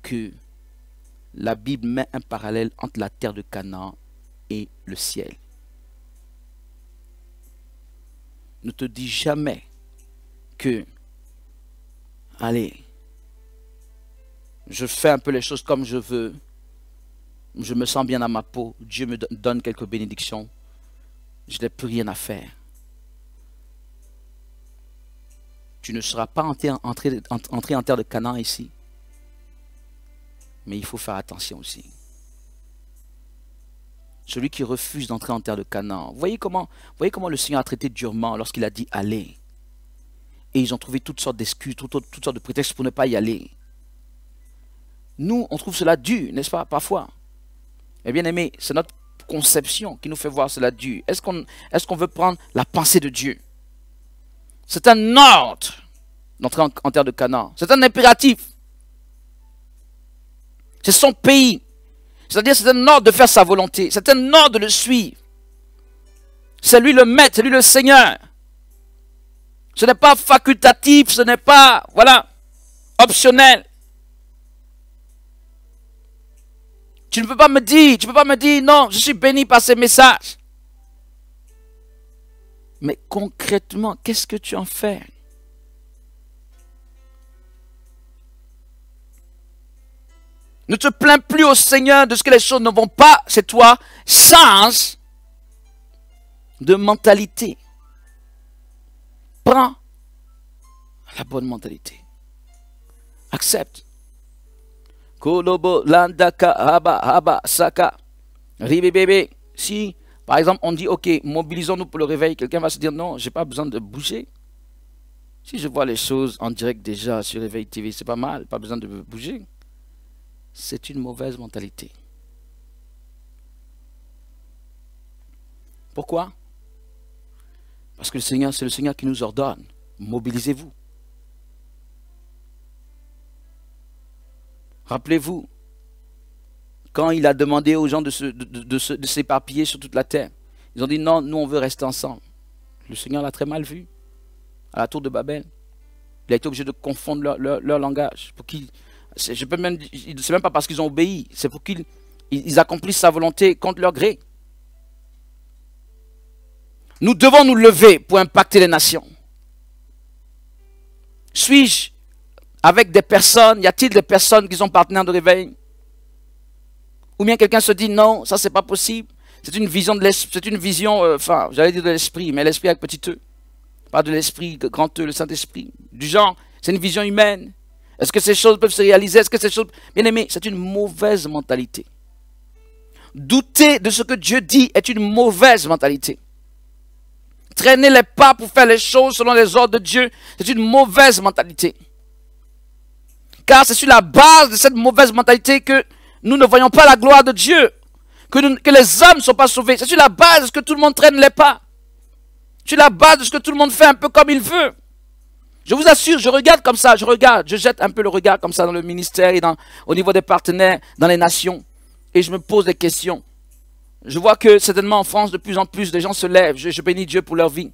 que la Bible met un parallèle entre la terre de Canaan et le ciel. Ne te dis jamais que, allez, je fais un peu les choses comme je veux, je me sens bien dans ma peau, Dieu me donne quelques bénédictions, je n'ai plus rien à faire. Tu ne seras pas entré en terre de Canaan ici. Mais il faut faire attention aussi. Celui qui refuse d'entrer en terre de Canaan. Voyez comment le Seigneur a traité durement lorsqu'il a dit allez. Et ils ont trouvé toutes sortes d'excuses, toutes sortes de prétextes pour ne pas y aller. Nous, on trouve cela dur, n'est-ce pas, parfois. Mais bien aimé, c'est notre conception qui nous fait voir cela dur. Est-ce qu'on veut prendre la pensée de Dieu? C'est un ordre d'entrer en terre de Canaan. C'est un impératif. C'est son pays. C'est-à-dire c'est un ordre de faire sa volonté. C'est un ordre de le suivre. C'est lui le maître, c'est lui le Seigneur. Ce n'est pas facultatif, ce n'est pas, voilà, optionnel. Tu ne peux pas me dire, non, je suis béni par ces messages. Mais concrètement, qu'est-ce que tu en fais? Ne te plains plus au Seigneur de ce que les choses ne vont pas chez toi. Change de mentalité. Prends la bonne mentalité. Accepte. Kolobo, landaka, haba, haba, saka. Ribébébé. Si, par exemple, on dit, ok, mobilisons-nous pour le réveil, quelqu'un va se dire, non, j'ai pas besoin de bouger. Si je vois les choses en direct déjà sur Réveil TV, c'est pas mal, pas besoin de bouger. C'est une mauvaise mentalité. Pourquoi? Parce que c'est le Seigneur qui nous ordonne. Mobilisez-vous. Rappelez-vous, quand il a demandé aux gens de s'éparpiller sur toute la terre, ils ont dit non, nous on veut rester ensemble. Le Seigneur l'a très mal vu à la tour de Babel. Il a été obligé de confondre leur langage. Pour qu'ils, c'est même pas parce qu'ils ont obéi, c'est pour qu'ils accomplissent sa volonté contre leur gré. Nous devons nous lever pour impacter les nations. Suis-je avec des personnes, y a-t-il des personnes qui sont partenaires de réveil? Ou bien quelqu'un se dit non, ça c'est pas possible. C'est une vision de l'esprit, c'est une vision, enfin, j'allais dire de l'esprit, mais l'esprit avec petit e. Pas de l'esprit, de grand e, le Saint-Esprit. Du genre, c'est une vision humaine. Est-ce que ces choses peuvent se réaliser? Est-ce que ces choses... Bien aimé, c'est une mauvaise mentalité. Douter de ce que Dieu dit est une mauvaise mentalité. Traîner les pas pour faire les choses selon les ordres de Dieu, c'est une mauvaise mentalité. Car c'est sur la base de cette mauvaise mentalité que nous ne voyons pas la gloire de Dieu. Que les hommes ne sont pas sauvés. C'est sur la base de ce que tout le monde traîne les pas. Sur la base de ce que tout le monde fait un peu comme il veut. Je vous assure, je regarde comme ça, je jette un peu le regard comme ça dans le ministère et au niveau des partenaires, dans les nations. Et je me pose des questions. Je vois que certainement en France, de plus en plus, des gens se lèvent. Je bénis Dieu pour leur vie.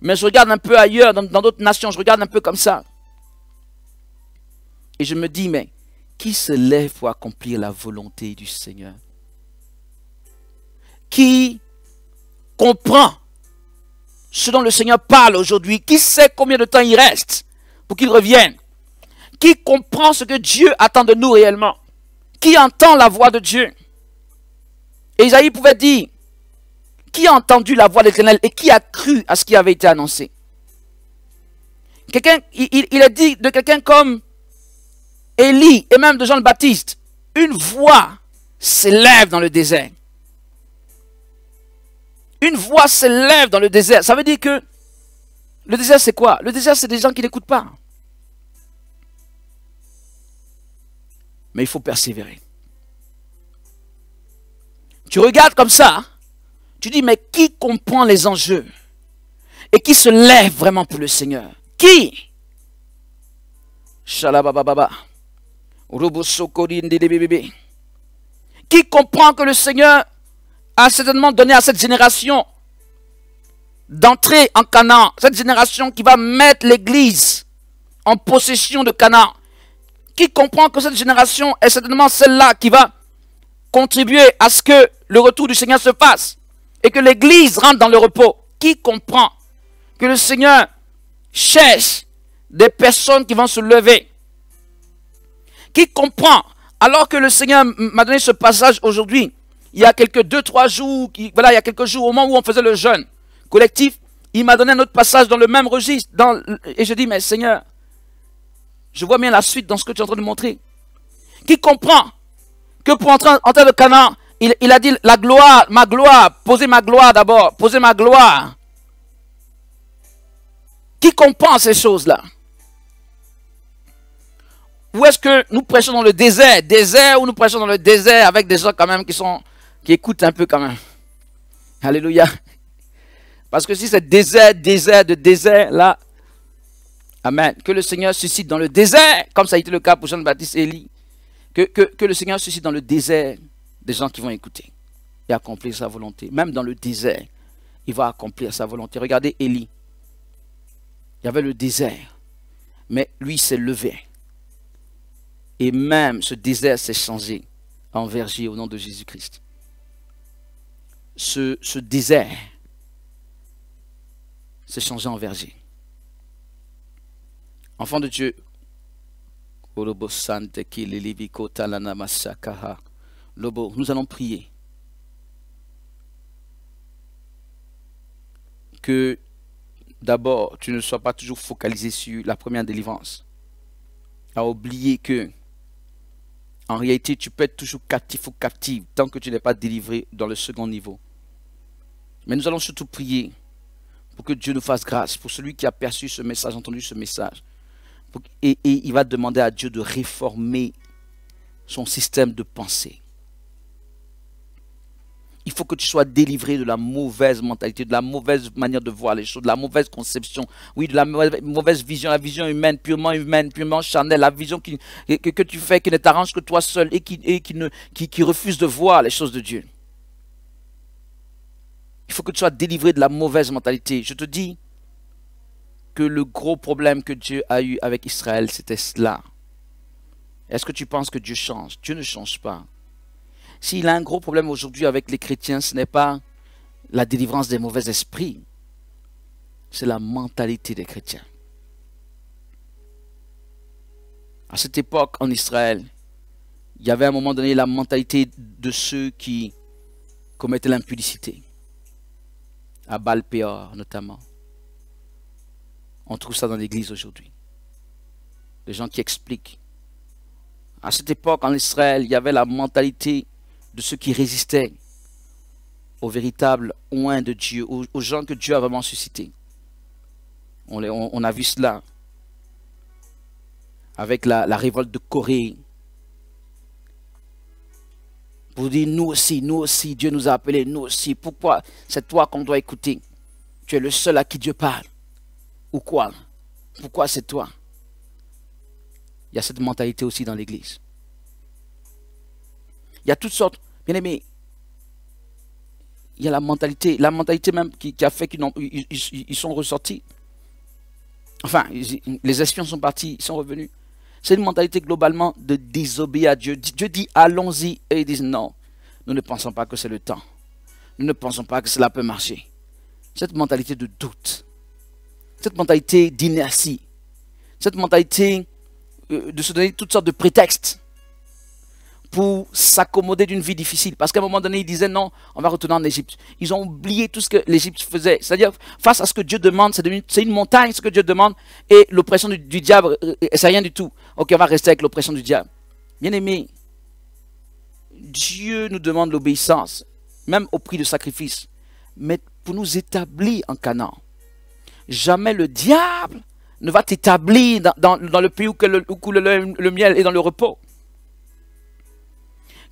Mais je regarde un peu ailleurs, dans d'autres nations, je regarde un peu comme ça. Et je me dis, mais qui se lève pour accomplir la volonté du Seigneur? Qui comprend ce dont le Seigneur parle aujourd'hui? Qui sait combien de temps il reste pour qu'il revienne? Qui comprend ce que Dieu attend de nous réellement? Qui entend la voix de Dieu? Et Isaïe pouvait dire, qui a entendu la voix de l'Éternel et qui a cru à ce qui avait été annoncé? Il est dit de quelqu'un comme Élie et même de Jean le Baptiste, une voix s'élève dans le désert. Une voix s'élève dans le désert. Ça veut dire que le désert, c'est quoi? Le désert, c'est des gens qui n'écoutent pas. Mais il faut persévérer. Tu regardes comme ça, tu dis, mais qui comprend les enjeux? Et qui se lève vraiment pour le Seigneur? Qui? Shalabababa. Qui comprend que le Seigneur a certainement donné à cette génération d'entrer en Canaan, cette génération qui va mettre l'Église en possession de Canaan, qui comprend que cette génération est certainement celle-là qui va contribuer à ce que le retour du Seigneur se fasse et que l'Église rentre dans le repos. Qui comprend que le Seigneur cherche des personnes qui vont se lever? Qui comprend, alors que le Seigneur m'a donné ce passage aujourd'hui, il y a quelques 2-3 jours, voilà, il y a quelques jours, au moment où on faisait le jeûne collectif, il m'a donné un autre passage dans le même registre, et je dis, mais Seigneur, je vois bien la suite dans ce que tu es en train de montrer. Qui comprend que pour entrer en terre de Canaan, il a dit la gloire, ma gloire, posez ma gloire d'abord, posez ma gloire. Qui comprend ces choses-là? Ou est-ce que nous prêchons dans le désert, ou nous prêchons dans le désert avec des gens quand même qui écoutent un peu quand même? Alléluia. Parce que si c'est désert, là, amen. Que le Seigneur suscite dans le désert, comme ça a été le cas pour Jean-Baptiste et Élie, que le Seigneur suscite dans le désert des gens qui vont écouter et accomplir sa volonté. Même dans le désert, il va accomplir sa volonté. Regardez Élie. Il y avait le désert, mais lui s'est levé. Et même ce désert s'est changé en verger au nom de Jésus-Christ. Ce désert s'est changé en verger. Enfant de Dieu, nous allons prier que d'abord tu ne sois pas toujours focalisé sur la première délivrance, à oublier que en réalité tu peux être toujours captif ou captive tant que tu n'es pas délivré dans le second niveau. Mais nous allons surtout prier pour que Dieu nous fasse grâce, pour celui qui a perçu ce message, entendu ce message. Et il va demander à Dieu de réformer son système de pensée. Il faut que tu sois délivré de la mauvaise mentalité, de la mauvaise manière de voir les choses, de la mauvaise conception, oui, de la mauvaise vision, la vision humaine, purement charnelle, la vision que tu fais, qui ne t'arrange que toi seul et qui refuse de voir les choses de Dieu. Il faut que tu sois délivré de la mauvaise mentalité. Je te dis que le gros problème que Dieu a eu avec Israël, c'était cela. Est-ce que tu penses que Dieu change? Dieu ne change pas. S'il a un gros problème aujourd'hui avec les chrétiens, ce n'est pas la délivrance des mauvais esprits. C'est la mentalité des chrétiens. À cette époque, en Israël, il y avait à un moment donné la mentalité de ceux qui commettaient l'impudicité. À Baal-Péor notamment. On trouve ça dans l'église aujourd'hui. Des gens qui expliquent. À cette époque, en Israël, il y avait la mentalité de ceux qui résistaient au véritable oint de Dieu, aux gens que Dieu a vraiment suscités. On a vu cela avec la révolte de Corée. Pour dire, nous aussi, Dieu nous a appelés, nous aussi. Pourquoi c'est toi qu'on doit écouter? Tu es le seul à qui Dieu parle. Ou quoi? Pourquoi c'est toi? Il y a cette mentalité aussi dans l'église. Il y a toutes sortes, bien aimés, il y a la mentalité même qui a fait qu'ils sont ressortis. Enfin, les espions sont partis, ils sont revenus. C'est une mentalité globalement de désobéir à Dieu. Dieu dit allons-y et ils disent non, nous ne pensons pas que c'est le temps. Nous ne pensons pas que cela peut marcher. Cette mentalité de doute, cette mentalité d'inertie, cette mentalité de se donner toutes sortes de prétextes pour s'accommoder d'une vie difficile. Parce qu'à un moment donné, ils disaient non, on va retourner en Égypte. Ils ont oublié tout ce que l'Égypte faisait. C'est-à-dire, face à ce que Dieu demande, c'est une montagne ce que Dieu demande, et l'oppression du diable, c'est rien du tout. Ok, on va rester avec l'oppression du diable. Bien aimé, Dieu nous demande l'obéissance, même au prix de sacrifice, mais pour nous établir en Canaan. Jamais le diable ne va t'établir dans le pays où coule le miel et dans le repos.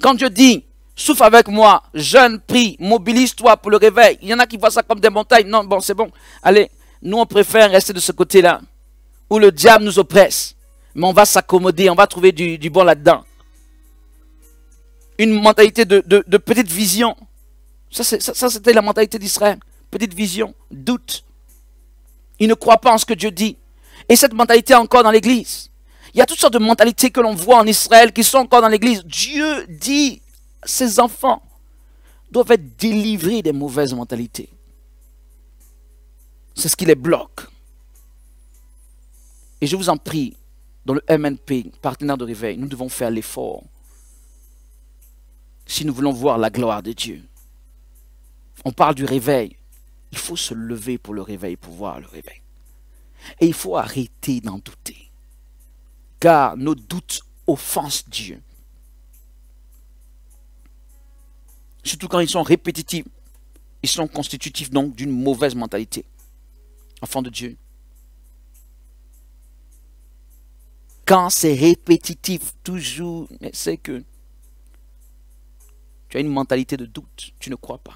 Quand Dieu dit, souffle avec moi, jeûne, prie, mobilise-toi pour le réveil. Il y en a qui voient ça comme des montagnes. Non, bon, c'est bon. Allez, nous on préfère rester de ce côté-là, où le diable nous oppresse. Mais on va s'accommoder, on va trouver du bon là-dedans. Une mentalité de petite vision. Ça c'était la mentalité d'Israël. Petite vision, doute. Ils ne croient pas en ce que Dieu dit. Et cette mentalité est encore dans l'église. Il y a toutes sortes de mentalités que l'on voit en Israël qui sont encore dans l'église. Dieu dit, ses enfants doivent être délivrés des mauvaises mentalités. C'est ce qui les bloque. Et je vous en prie, dans le MNP, partenaire de réveil, nous devons faire l'effort. Si nous voulons voir la gloire de Dieu. On parle du réveil. Il faut se lever pour le réveil, pour voir le réveil. Et il faut arrêter d'en douter. Car nos doutes offensent Dieu. Surtout quand ils sont répétitifs. Ils sont constitutifs donc d'une mauvaise mentalité. Enfant de Dieu. Quand c'est répétitif, toujours, c'est que tu as une mentalité de doute. Tu ne crois pas.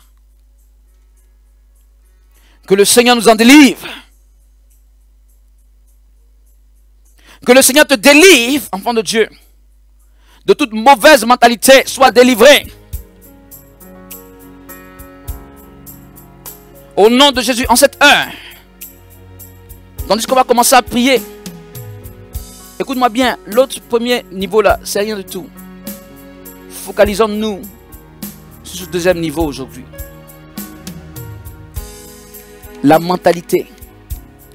Que le Seigneur nous en délivre. Que le Seigneur te délivre, enfant de Dieu, de toute mauvaise mentalité. Sois délivré. Au nom de Jésus, en cette heure, tandis qu'on va commencer à prier, écoute-moi bien, l'autre premier niveau là, c'est rien du tout. Focalisons-nous sur ce deuxième niveau aujourd'hui. La mentalité,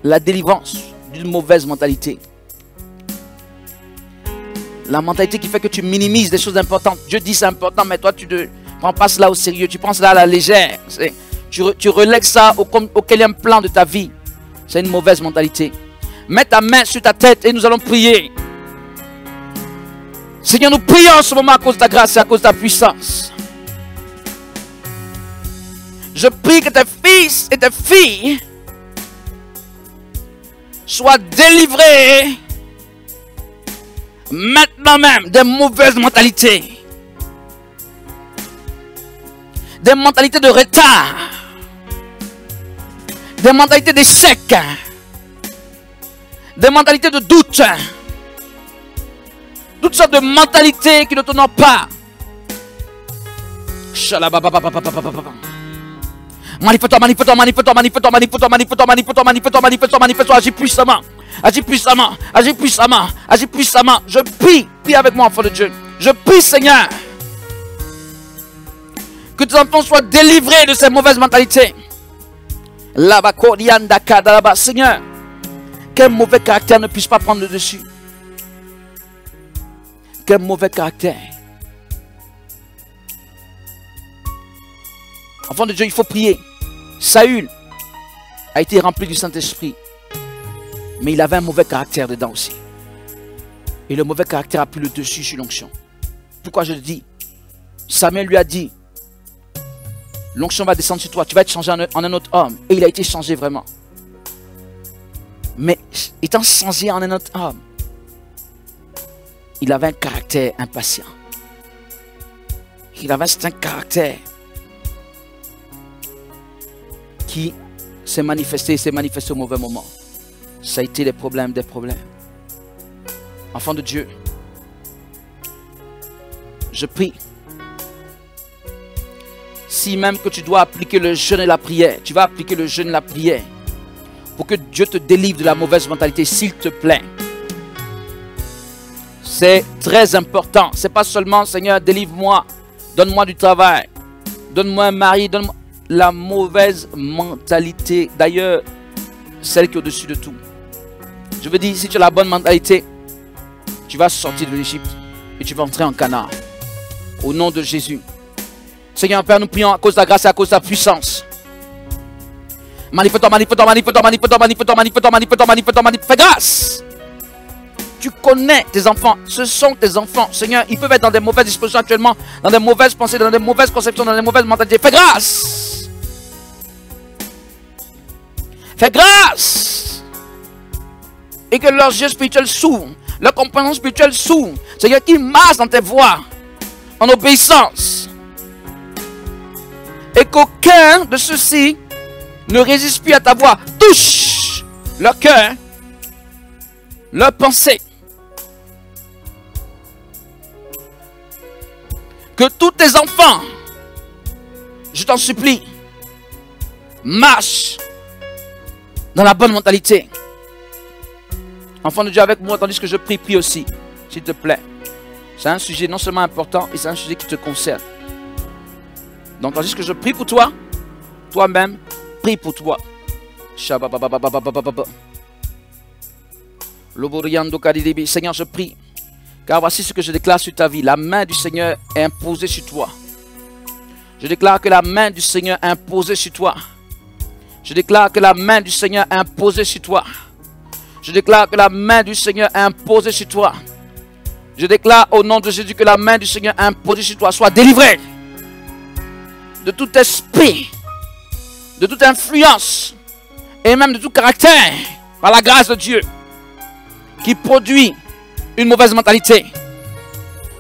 la délivrance d'une mauvaise mentalité. La mentalité qui fait que tu minimises des choses importantes. Dieu dit c'est important, mais toi tu ne prends pas cela au sérieux, tu prends cela à la légère. Tu relègues ça au 4e plan de ta vie. C'est une mauvaise mentalité. Mets ta main sur ta tête et nous allons prier. Seigneur, nous prions en ce moment à cause de ta grâce et à cause de ta puissance. Je prie que tes fils et tes filles soient délivrés maintenant même des mauvaises mentalités. Des mentalités de retard. Des mentalités d'échec. Des mentalités de doute. Toutes sortes de mentalités qui ne t'honorent pas. Manifeste-toi, manifeste-toi, manifeste-toi, manifeste-toi, manifeste-toi, manifeste-toi, manifeste-toi, manifeste-toi, manifeste-toi, manifeste-toi, agis puissamment, agis puissamment, agis puissamment, agis puissamment. Je prie avec moi, enfant de Dieu. Je prie, Seigneur, que tes enfants soient délivrés de ces mauvaises mentalités. Seigneur, quel mauvais caractère ne puisse pas prendre le dessus. Quel mauvais caractère. Enfant de Dieu, il faut prier. Saül a été rempli du Saint-Esprit. Mais il avait un mauvais caractère dedans aussi. Et le mauvais caractère a pris le dessus sur l'onction. Pourquoi je le dis? Samuel lui a dit, l'onction va descendre sur toi, tu vas être changé en un autre homme. Et il a été changé vraiment. Mais étant changé en un autre homme, il avait un caractère impatient. Il avait un caractère qui s'est manifesté au mauvais moment. Ça a été des problèmes. Enfant de Dieu, je prie. Si même que tu dois appliquer le jeûne et la prière, tu vas appliquer le jeûne et la prière pour que Dieu te délivre de la mauvaise mentalité, s'il te plaît. C'est très important. C'est pas seulement, Seigneur, délivre-moi, donne-moi du travail, donne-moi un mari, donne-moi la mauvaise mentalité. D'ailleurs, celle qui est au-dessus de tout. Je veux dire, si tu as la bonne mentalité, tu vas sortir de l'Égypte et tu vas entrer en Canaan. Au nom de Jésus. Seigneur Père, nous prions à cause de ta grâce et à cause de ta puissance. Manifeste-toi, manifeste-toi, manifeste-toi, manifeste-toi, manifeste-toi, manifeste-toi, manifeste-toi, manifeste-toi, fais grâce. tu connais tes enfants. Ce sont tes enfants. Seigneur, ils peuvent être dans des mauvaises dispositions actuellement, dans des mauvaises pensées, dans des mauvaises conceptions, dans des mauvaises mentalités. Fais grâce. Fais grâce. Et que leurs yeux spirituels s'ouvrent, leur compréhension spirituelle s'ouvre. Seigneur, qu'ils marchent dans tes voies, en obéissance. Et qu'aucun de ceux-ci ne résiste plus à ta voix. Touche leur cœur, leur pensée. Que tous tes enfants, je t'en supplie, marchent dans la bonne mentalité. Enfant de Dieu, avec moi, tandis que je prie aussi, s'il te plaît. C'est un sujet non seulement important, et c'est un sujet qui te concerne. Donc, tandis que je prie pour toi, toi-même, prie pour toi. Seigneur, je prie, car voici ce que je déclare sur ta vie. La main du Seigneur est imposée sur toi. Je déclare que la main du Seigneur est imposée sur toi. Je déclare que la main du Seigneur est imposée sur toi. Je déclare que la main du Seigneur est imposée sur toi. Je déclare au nom de Jésus que la main du Seigneur est imposée sur toi. Sois délivré de tout esprit, de toute influence et même de tout caractère par la grâce de Dieu qui produit une mauvaise mentalité.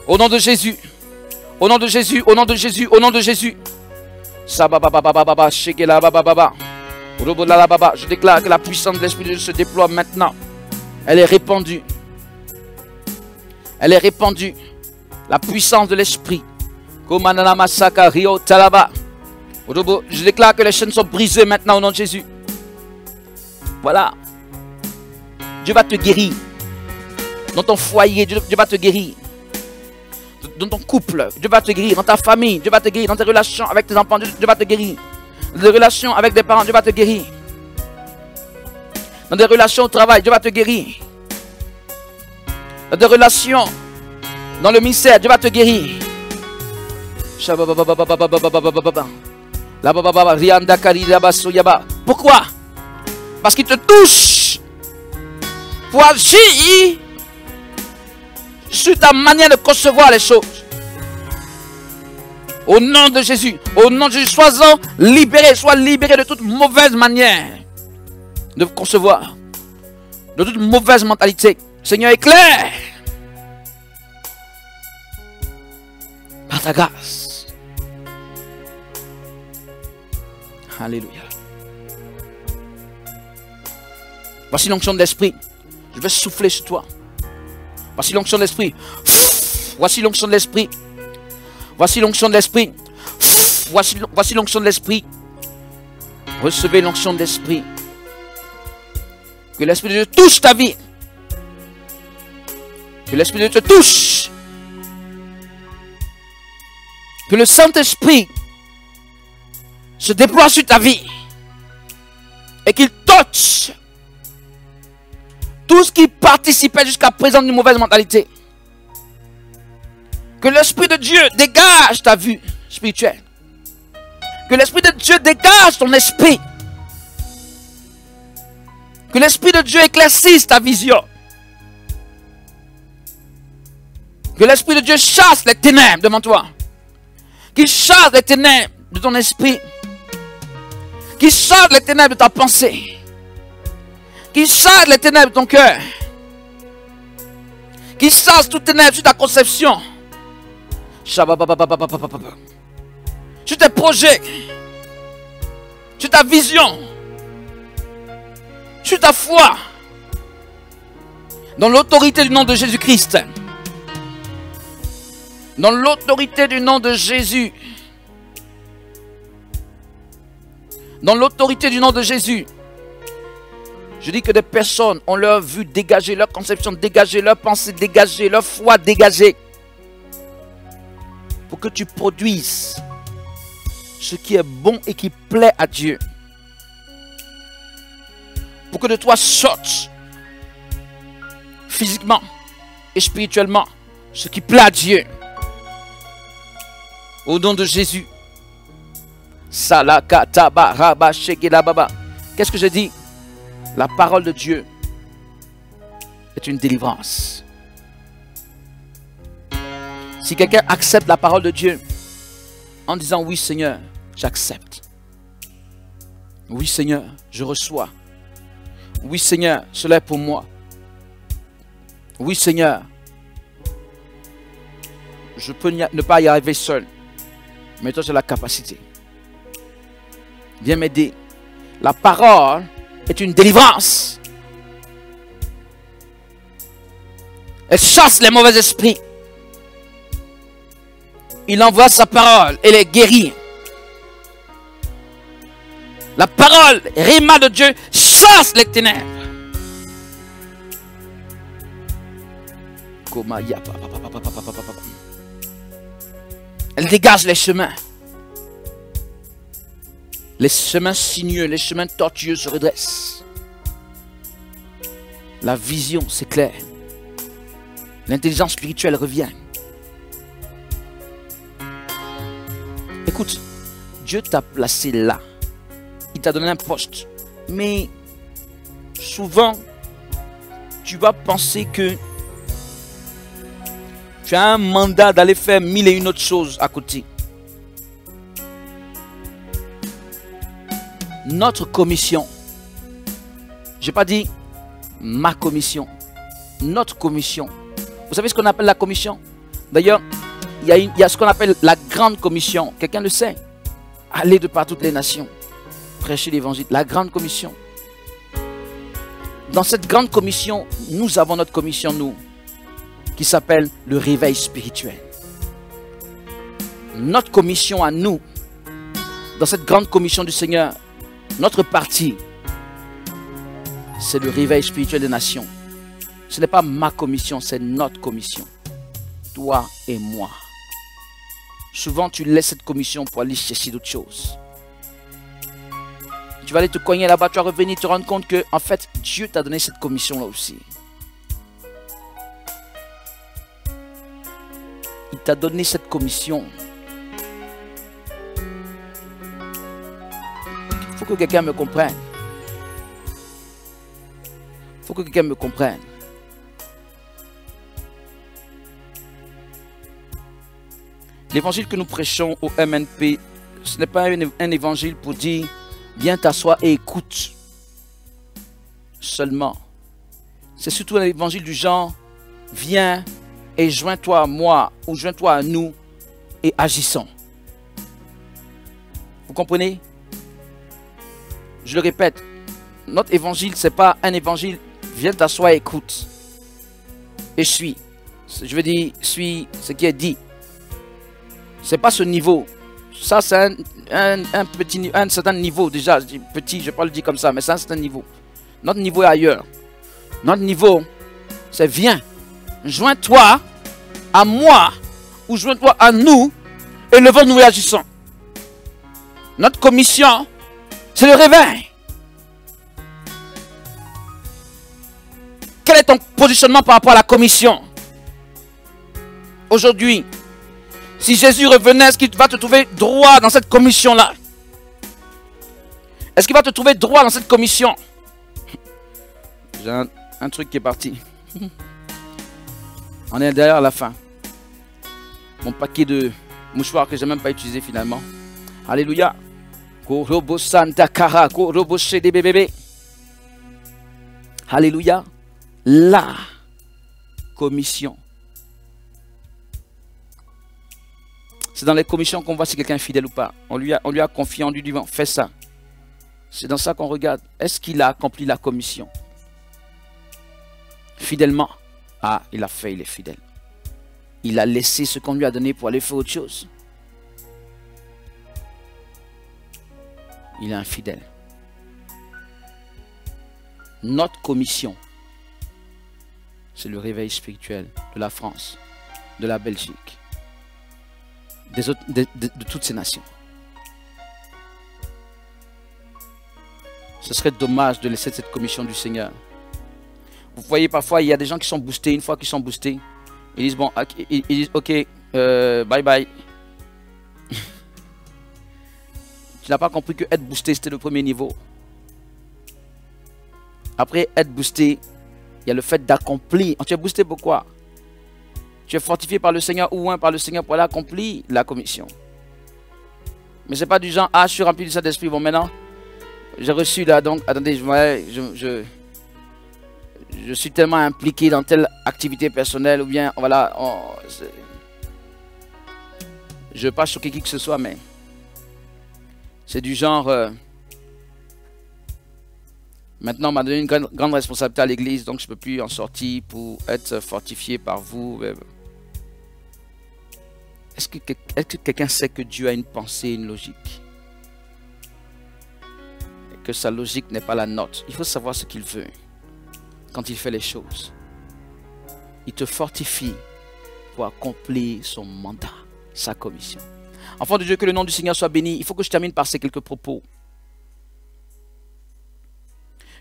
Au nom de Jésus, au nom de Jésus, au nom de Jésus, au nom de Jésus. Je déclare que la puissance de l'Esprit de Dieu se déploie maintenant. Elle est répandue. Elle est répandue. La puissance de l'Esprit. Je déclare que les chaînes sont brisées maintenant au nom de Jésus. Voilà. Dieu va te guérir. Dans ton foyer, Dieu va te guérir. Dans ton couple, Dieu va te guérir. Dans ta famille, Dieu va te guérir. Dans tes relations avec tes enfants, Dieu va te guérir. Dans des relations avec des parents, Dieu va te guérir. Dans des relations au travail, Dieu va te guérir. Dans des relations dans le ministère, Dieu va te guérir. Pourquoi? Parce qu'il te touche pour agir sur ta manière de concevoir les choses. Au nom de Jésus, sois-en libéré, sois libéré de toute mauvaise manière de concevoir, de toute mauvaise mentalité. Seigneur, éclaire par ta grâce. Alléluia. Voici l'onction de l'Esprit. Je vais souffler sur toi. Voici l'onction de l'Esprit. Voici l'onction de l'Esprit. Voici l'onction de l'Esprit. Voici l'onction de l'Esprit. Recevez l'onction de l'Esprit. Que l'Esprit de Dieu touche ta vie. Que l'Esprit de Dieu te touche. Que le Saint-Esprit se déploie sur ta vie. Et qu'il touche tout ce qui participait jusqu'à présent d'une mauvaise mentalité. Que l'Esprit de Dieu dégage ta vue spirituelle. Que l'Esprit de Dieu dégage ton esprit. Que l'Esprit de Dieu éclaircisse ta vision. Que l'Esprit de Dieu chasse les ténèbres devant toi. Qu'il chasse les ténèbres de ton esprit. Qu'il chasse les ténèbres de ta pensée. Qu'il chasse les ténèbres de ton cœur. Qu'il chasse toutes ténèbres sur ta conception. Sur tes projets. Sur ta vision. Sur ta foi. Dans l'autorité du nom de Jésus-Christ. Dans l'autorité du nom de Jésus. Dans l'autorité du nom de Jésus. Je dis que des personnes ont leur vue dégagée, leur conception dégagée, leur pensée dégagée, leur foi dégagée. Pour que tu produises ce qui est bon et qui plaît à Dieu. Pour que de toi sorte physiquement et spirituellement ce qui plaît à Dieu. Au nom de Jésus. Qu'est-ce que je dis? La parole de Dieu est une délivrance. Si quelqu'un accepte la parole de Dieu en disant oui Seigneur, j'accepte. Oui Seigneur, je reçois. Oui Seigneur, cela est pour moi. Oui Seigneur, je peux ne pas y arriver seul. Mais toi tu as la capacité. Viens m'aider. La parole est une délivrance. Elle chasse les mauvais esprits. Il envoie sa parole et les guérit. La parole, rima de Dieu, chasse les ténèbres. Elle dégage les chemins. Les chemins sinueux, les chemins tortueux se redressent. La vision s'éclaire. L'intelligence spirituelle revient. Écoute, Dieu t'a placé là. Il t'a donné un poste. Mais souvent, tu vas penser que tu as un mandat d'aller faire 1001 autres choses à côté. Notre commission, je n'ai pas dit ma commission, notre commission. Vous savez ce qu'on appelle la commission? D'ailleurs, il y a ce qu'on appelle la grande commission. Quelqu'un le sait? Aller de par toutes les nations, prêcher l'évangile. La grande commission. Dans cette grande commission, nous avons notre commission, nous, qui s'appelle le réveil spirituel. Notre commission à nous, dans cette grande commission du Seigneur, notre partie, c'est le réveil spirituel des nations. Ce n'est pas ma commission, c'est notre commission. Toi et moi. Souvent, tu laisses cette commission pour aller chercher d'autres choses. Tu vas aller te cogner là-bas, tu vas revenir, te rendre compte que, en fait, Dieu t'a donné cette commission-là aussi. Il t'a donné cette commission. Il faut que quelqu'un me comprenne. Il faut que quelqu'un me comprenne. L'évangile que nous prêchons au MNP, ce n'est pas un évangile pour dire viens t'asseoir et écoute seulement. C'est surtout un évangile du genre viens et joins-toi à moi ou joins-toi à nous et agissons. Vous comprenez? Je le répète, notre évangile, ce n'est pas un évangile viens t'asseoir et écoute. Et suis. Je veux dire, suis ce qui est dit. Ce n'est pas ce niveau. Ça, c'est un certain niveau déjà. Je dis petit, je ne vais pas le dire comme ça, mais c'est un certain niveau. Notre niveau est ailleurs. Notre niveau, c'est viens, joins-toi à moi ou joins-toi à nous et levons-nous et agissons. Notre commission, c'est le réveil. Quel est ton positionnement par rapport à la commission? Aujourd'hui, si Jésus revenait, est-ce qu'il va te trouver droit dans cette commission-là? Est-ce qu'il va te trouver droit dans cette commission? J'ai un truc qui est parti. On est derrière la fin. Mon paquet de mouchoirs que je n'ai même pas utilisé finalement. Alléluia. Alléluia. La commission. C'est dans les commissions qu'on voit si quelqu'un est fidèle ou pas. On lui a confié, on lui dit, fais ça. C'est dans ça qu'on regarde. Est-ce qu'il a accompli la commission? Fidèlement. Ah, il a fait, il est fidèle. Il a laissé ce qu'on lui a donné pour aller faire autre chose. Il est infidèle. Notre commission, c'est le réveil spirituel de la France, de la Belgique, de toutes ces nations. Ce serait dommage de laisser cette commission du Seigneur. Vous voyez, parfois, il y a des gens qui sont boostés. Une fois qu'ils sont boostés, ils disent, bon, ils disent, ok, bye bye. Tu n'as pas compris que être boosté, c'était le premier niveau. Après être boosté, Il y a le fait d'accomplir. Tu es boosté pourquoi? Tu es fortifié par le Seigneur ou un par le Seigneur pour aller accomplir la commission. Mais c'est pas du genre, ah, je suis rempli du Saint-Esprit. Bon, maintenant, j'ai reçu là, donc, attendez, je suis tellement impliqué dans telle activité personnelle, ou bien, voilà, je ne veux pas choquer qui que ce soit, mais c'est du genre, maintenant, on m'a donné une grande responsabilité à l'église, donc je ne peux plus en sortir pour être fortifié par vous. Est-ce que quelqu'un sait que Dieu a une pensée, une logique? Et que sa logique n'est pas la nôtre. Il faut savoir ce qu'il veut quand il fait les choses. Il te fortifie pour accomplir son mandat, sa commission. Enfant de Dieu, que le nom du Seigneur soit béni. Il faut que je termine par ces quelques propos.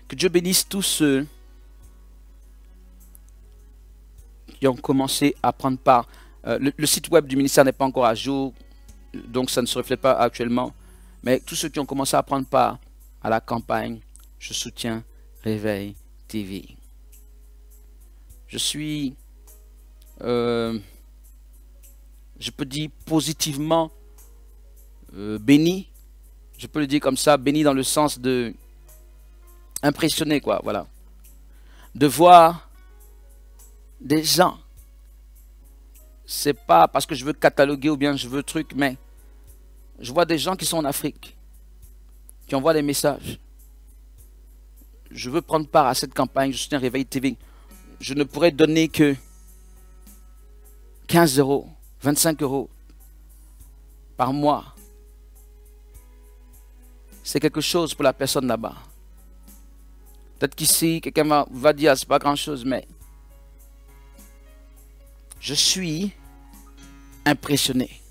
Que Dieu bénisse tous ceux qui ont commencé à prendre part. Le site web du ministère n'est pas encore à jour, donc ça ne se reflète pas actuellement. Mais tous ceux qui ont commencé à prendre part à la campagne, je soutiens Réveil TV. Je suis, je peux dire positivement béni. Je peux le dire comme ça, béni dans le sens de impressionné, quoi, voilà. De voir des gens. C'est pas parce que je veux cataloguer ou bien je veux truc, mais je vois des gens qui sont en Afrique, qui envoient des messages. Je veux prendre part à cette campagne, je soutiens Réveil TV. Je ne pourrais donner que 15 euros, 25 euros par mois. C'est quelque chose pour la personne là-bas. Peut-être qu'ici, quelqu'un va dire, c'est pas grand-chose, mais je suis impressionné.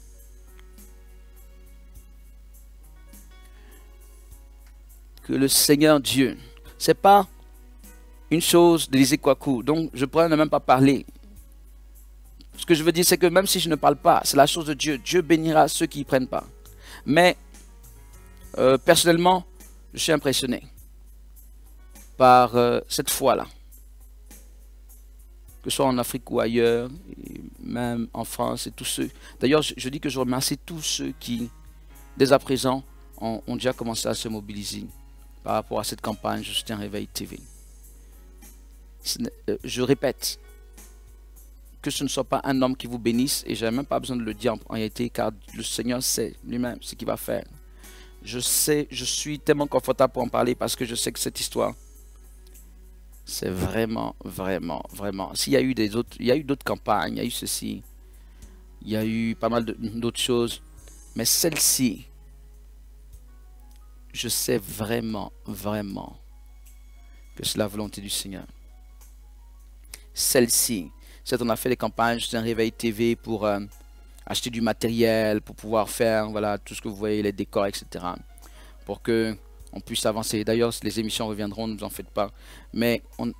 Que le Seigneur Dieu, c'est pas une chose de Lisée Kouakou, donc je pourrais ne même pas parler. Ce que je veux dire, c'est que même si je ne parle pas, c'est la chose de Dieu. Dieu bénira ceux qui y prennent part. Mais, personnellement, je suis impressionné par cette foi-là. Que ce soit en Afrique ou ailleurs, et même en France et tous ceux. D'ailleurs, je dis que je remercie tous ceux qui, dès à présent, ont déjà commencé à se mobiliser par rapport à cette campagne Je soutiens Réveil TV. Je répète, que ce ne soit pas un homme qui vous bénisse, et je n'ai même pas besoin de le dire en réalité, car le Seigneur sait lui-même ce qu'il va faire. Je sais, je suis tellement confortable pour en parler parce que je sais que cette histoire, c'est vraiment, vraiment, vraiment. S'il y a eu il y a eu d'autres campagnes, il y a eu ceci, il y a eu pas mal d'autres choses, mais celle-ci, je sais vraiment, vraiment que c'est la volonté du Seigneur. Celle-ci, c'est on a fait des campagnes, c'est un Réveil TV pour acheter du matériel, pour pouvoir faire voilà, tout ce que vous voyez, les décors, etc. Pour que on puisse avancer. D'ailleurs, les émissions reviendront, ne vous en faites pas. Mais pour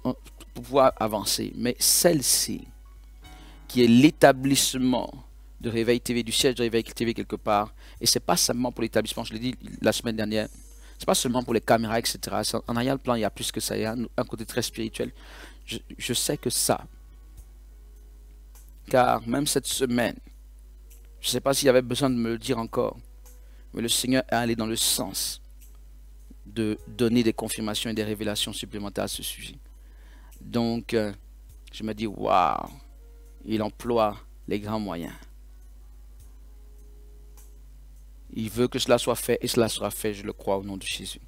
pouvoir avancer. Mais celle-ci, qui est l'établissement de Réveil TV, du siège de Réveil TV quelque part, et c'est pas seulement pour l'établissement, je l'ai dit la semaine dernière, c'est pas seulement pour les caméras, etc. En arrière-plan, il y a plus que ça, il y a un côté très spirituel. Je sais que ça, car même cette semaine, je ne sais pas s'il y avait besoin de me le dire encore, mais le Seigneur est allé dans le sens de donner des confirmations et des révélations supplémentaires à ce sujet. Donc, je me dis, waouh, il emploie les grands moyens. Il veut que cela soit fait et cela sera fait, je le crois, au nom de Jésus.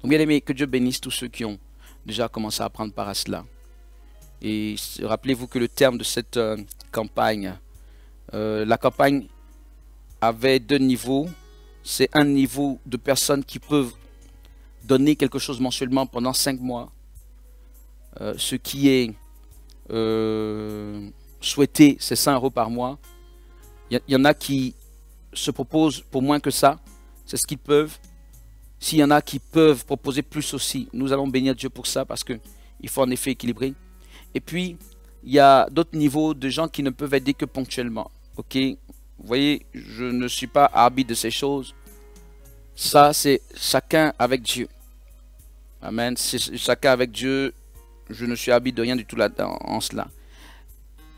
Donc, bien aimé, que Dieu bénisse tous ceux qui ont déjà commencé à prendre part à cela. Et rappelez-vous que le terme de cette campagne, la campagne avait deux niveaux. C'est un niveau de personnes qui peuvent donner quelque chose mensuellement pendant 5 mois. Ce qui est souhaité, c'est 100 euros par mois. Il y en a qui se proposent pour moins que ça. C'est ce qu'ils peuvent. S'il y en a qui peuvent proposer plus aussi, nous allons bénir Dieu pour ça parce qu'il faut en effet équilibrer. Et puis, il y a d'autres niveaux de gens qui ne peuvent aider que ponctuellement. Ok, vous voyez, je ne suis pas arbitre de ces choses. Ça, c'est chacun avec Dieu. Amen. C'est chacun avec Dieu. je ne suis habile de rien du tout là en cela.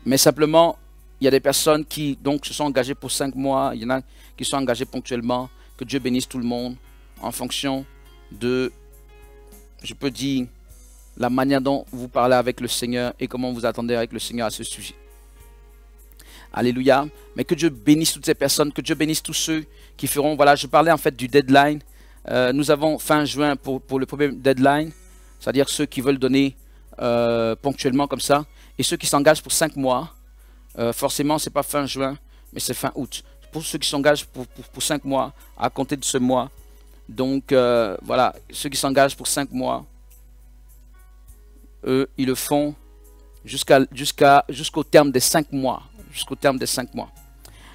Mais simplement, il y a des personnes qui donc se sont engagées pour 5 mois. Il y en a qui sont engagées ponctuellement. Que Dieu bénisse tout le monde en fonction de, je peux dire, la manière dont vous parlez avec le Seigneur et comment vous attendez avec le Seigneur à ce sujet. Alléluia. Mais que Dieu bénisse toutes ces personnes, que Dieu bénisse tous ceux qui feront. Voilà, je parlais en fait du deadline. Nous avons fin juin pour le premier deadline, c'est-à-dire ceux qui veulent donner ponctuellement comme ça. Et ceux qui s'engagent pour 5 mois, forcément, ce n'est pas fin juin, mais c'est fin août. Pour ceux qui s'engagent pour 5 mois, à compter de ce mois. Donc, voilà, ceux qui s'engagent pour 5 mois, eux, ils le font jusqu'au terme des 5 mois. Jusqu'au terme des 5 mois.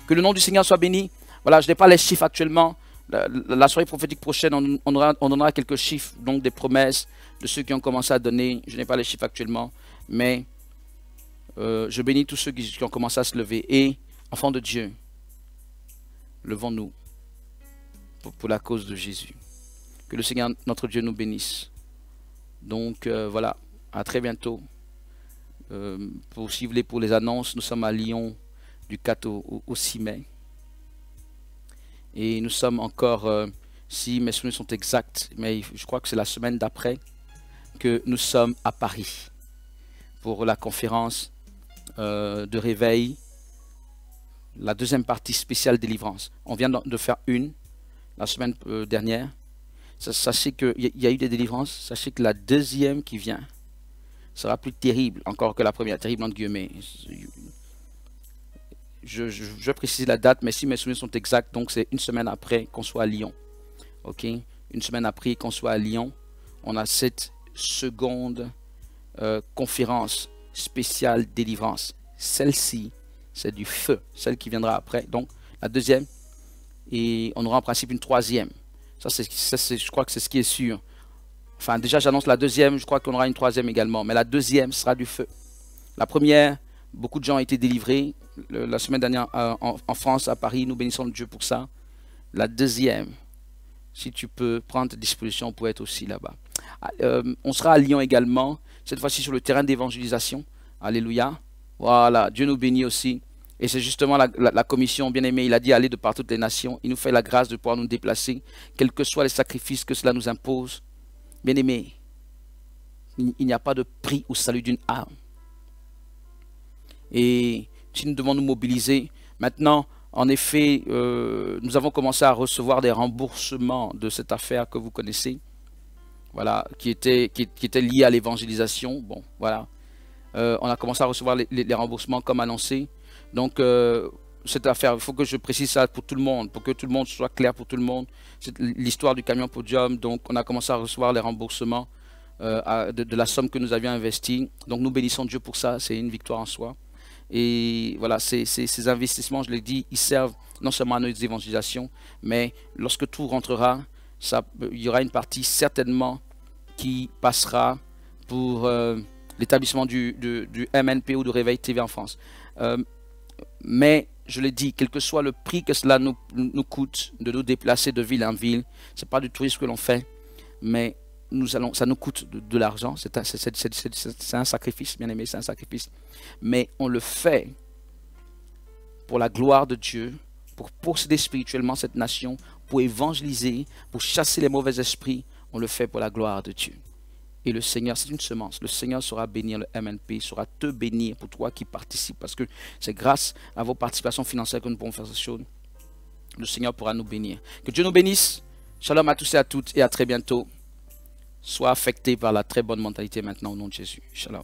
Que le nom du Seigneur soit béni. Voilà, je n'ai pas les chiffres actuellement. La soirée prophétique prochaine, on donnera quelques chiffres, donc des promesses de ceux qui ont commencé à donner. Je n'ai pas les chiffres actuellement, mais je bénis tous ceux qui ont commencé à se lever. Et, enfants de Dieu, levons-nous pour la cause de Jésus. Que le Seigneur, notre Dieu, nous bénisse. Donc, voilà, à très bientôt. Si vous voulez, pour les annonces, nous sommes à Lyon du 4 au 6 mai. Et nous sommes encore, si mes souvenirs sont exacts, mais je crois que c'est la semaine d'après, que nous sommes à Paris pour la conférence de réveil, la deuxième partie spéciale délivrance. On vient de faire une la semaine dernière. Sachez qu'il y a eu des délivrances. Sachez que la deuxième qui vient sera plus terrible encore que la première. Terrible entre guillemets. Je précise la date, mais si mes souvenirs sont exacts, donc c'est une semaine après qu'on soit à Lyon. Ok, une semaine après qu'on soit à Lyon, on a cette seconde conférence spéciale délivrance. Celle-ci, c'est du feu. Celle qui viendra après. Donc, la deuxième. Et on aura en principe une troisième. Je crois que c'est ce qui est sûr. Enfin, déjà, j'annonce la deuxième. Je crois qu'on aura une troisième également. Mais la deuxième sera du feu. La première, beaucoup de gens ont été délivrés. La semaine dernière, en France, à Paris, nous bénissons Dieu pour ça. La deuxième, si tu peux prendre tes dispositions pour être aussi là-bas. On sera à Lyon également. Cette fois-ci sur le terrain d'évangélisation. Alléluia. Voilà, Dieu nous bénit aussi. Et c'est justement la commission, bien aimée, il a dit aller de par toutes les nations. Il nous fait la grâce de pouvoir nous déplacer, quels que soient les sacrifices que cela nous impose. Bien aimé, il n'y a pas de prix au salut d'une âme. Et si nous devons nous mobiliser, maintenant, en effet, nous avons commencé à recevoir des remboursements de cette affaire que vous connaissez. Voilà, qui était liée à l'évangélisation. Bon, voilà. On a commencé à recevoir les remboursements comme annoncé. Donc, cette affaire, il faut que je précise ça pour tout le monde, pour que tout le monde soit clair pour tout le monde. C'est l'histoire du camion podium. Donc, on a commencé à recevoir les remboursements de la somme que nous avions investie. Donc, nous bénissons Dieu pour ça. C'est une victoire en soi. Et voilà, ces investissements, je l'ai dit, ils servent non seulement à nos évangélisations, mais lorsque tout rentrera, il y aura une partie certainement qui passera pour l'établissement du MNP ou du Réveil TV en France. Mais je l'ai dit, quel que soit le prix que cela nous coûte de nous déplacer de ville en ville, ce n'est pas du tourisme que l'on fait, mais ça nous coûte de l'argent. C'est un sacrifice, bien aimé, c'est un sacrifice. Mais on le fait pour la gloire de Dieu, pour posséder spirituellement cette nation, pour évangéliser, pour chasser les mauvais esprits. On le fait pour la gloire de Dieu. Et le Seigneur, c'est une semence. Le Seigneur saura bénir le MNP, saura te bénir pour toi qui participes. Parce que c'est grâce à vos participations financières que nous pouvons faire ces choses. Le Seigneur pourra nous bénir. Que Dieu nous bénisse. Shalom à tous et à toutes et à très bientôt. Sois affecté par la très bonne mentalité maintenant au nom de Jésus. Shalom.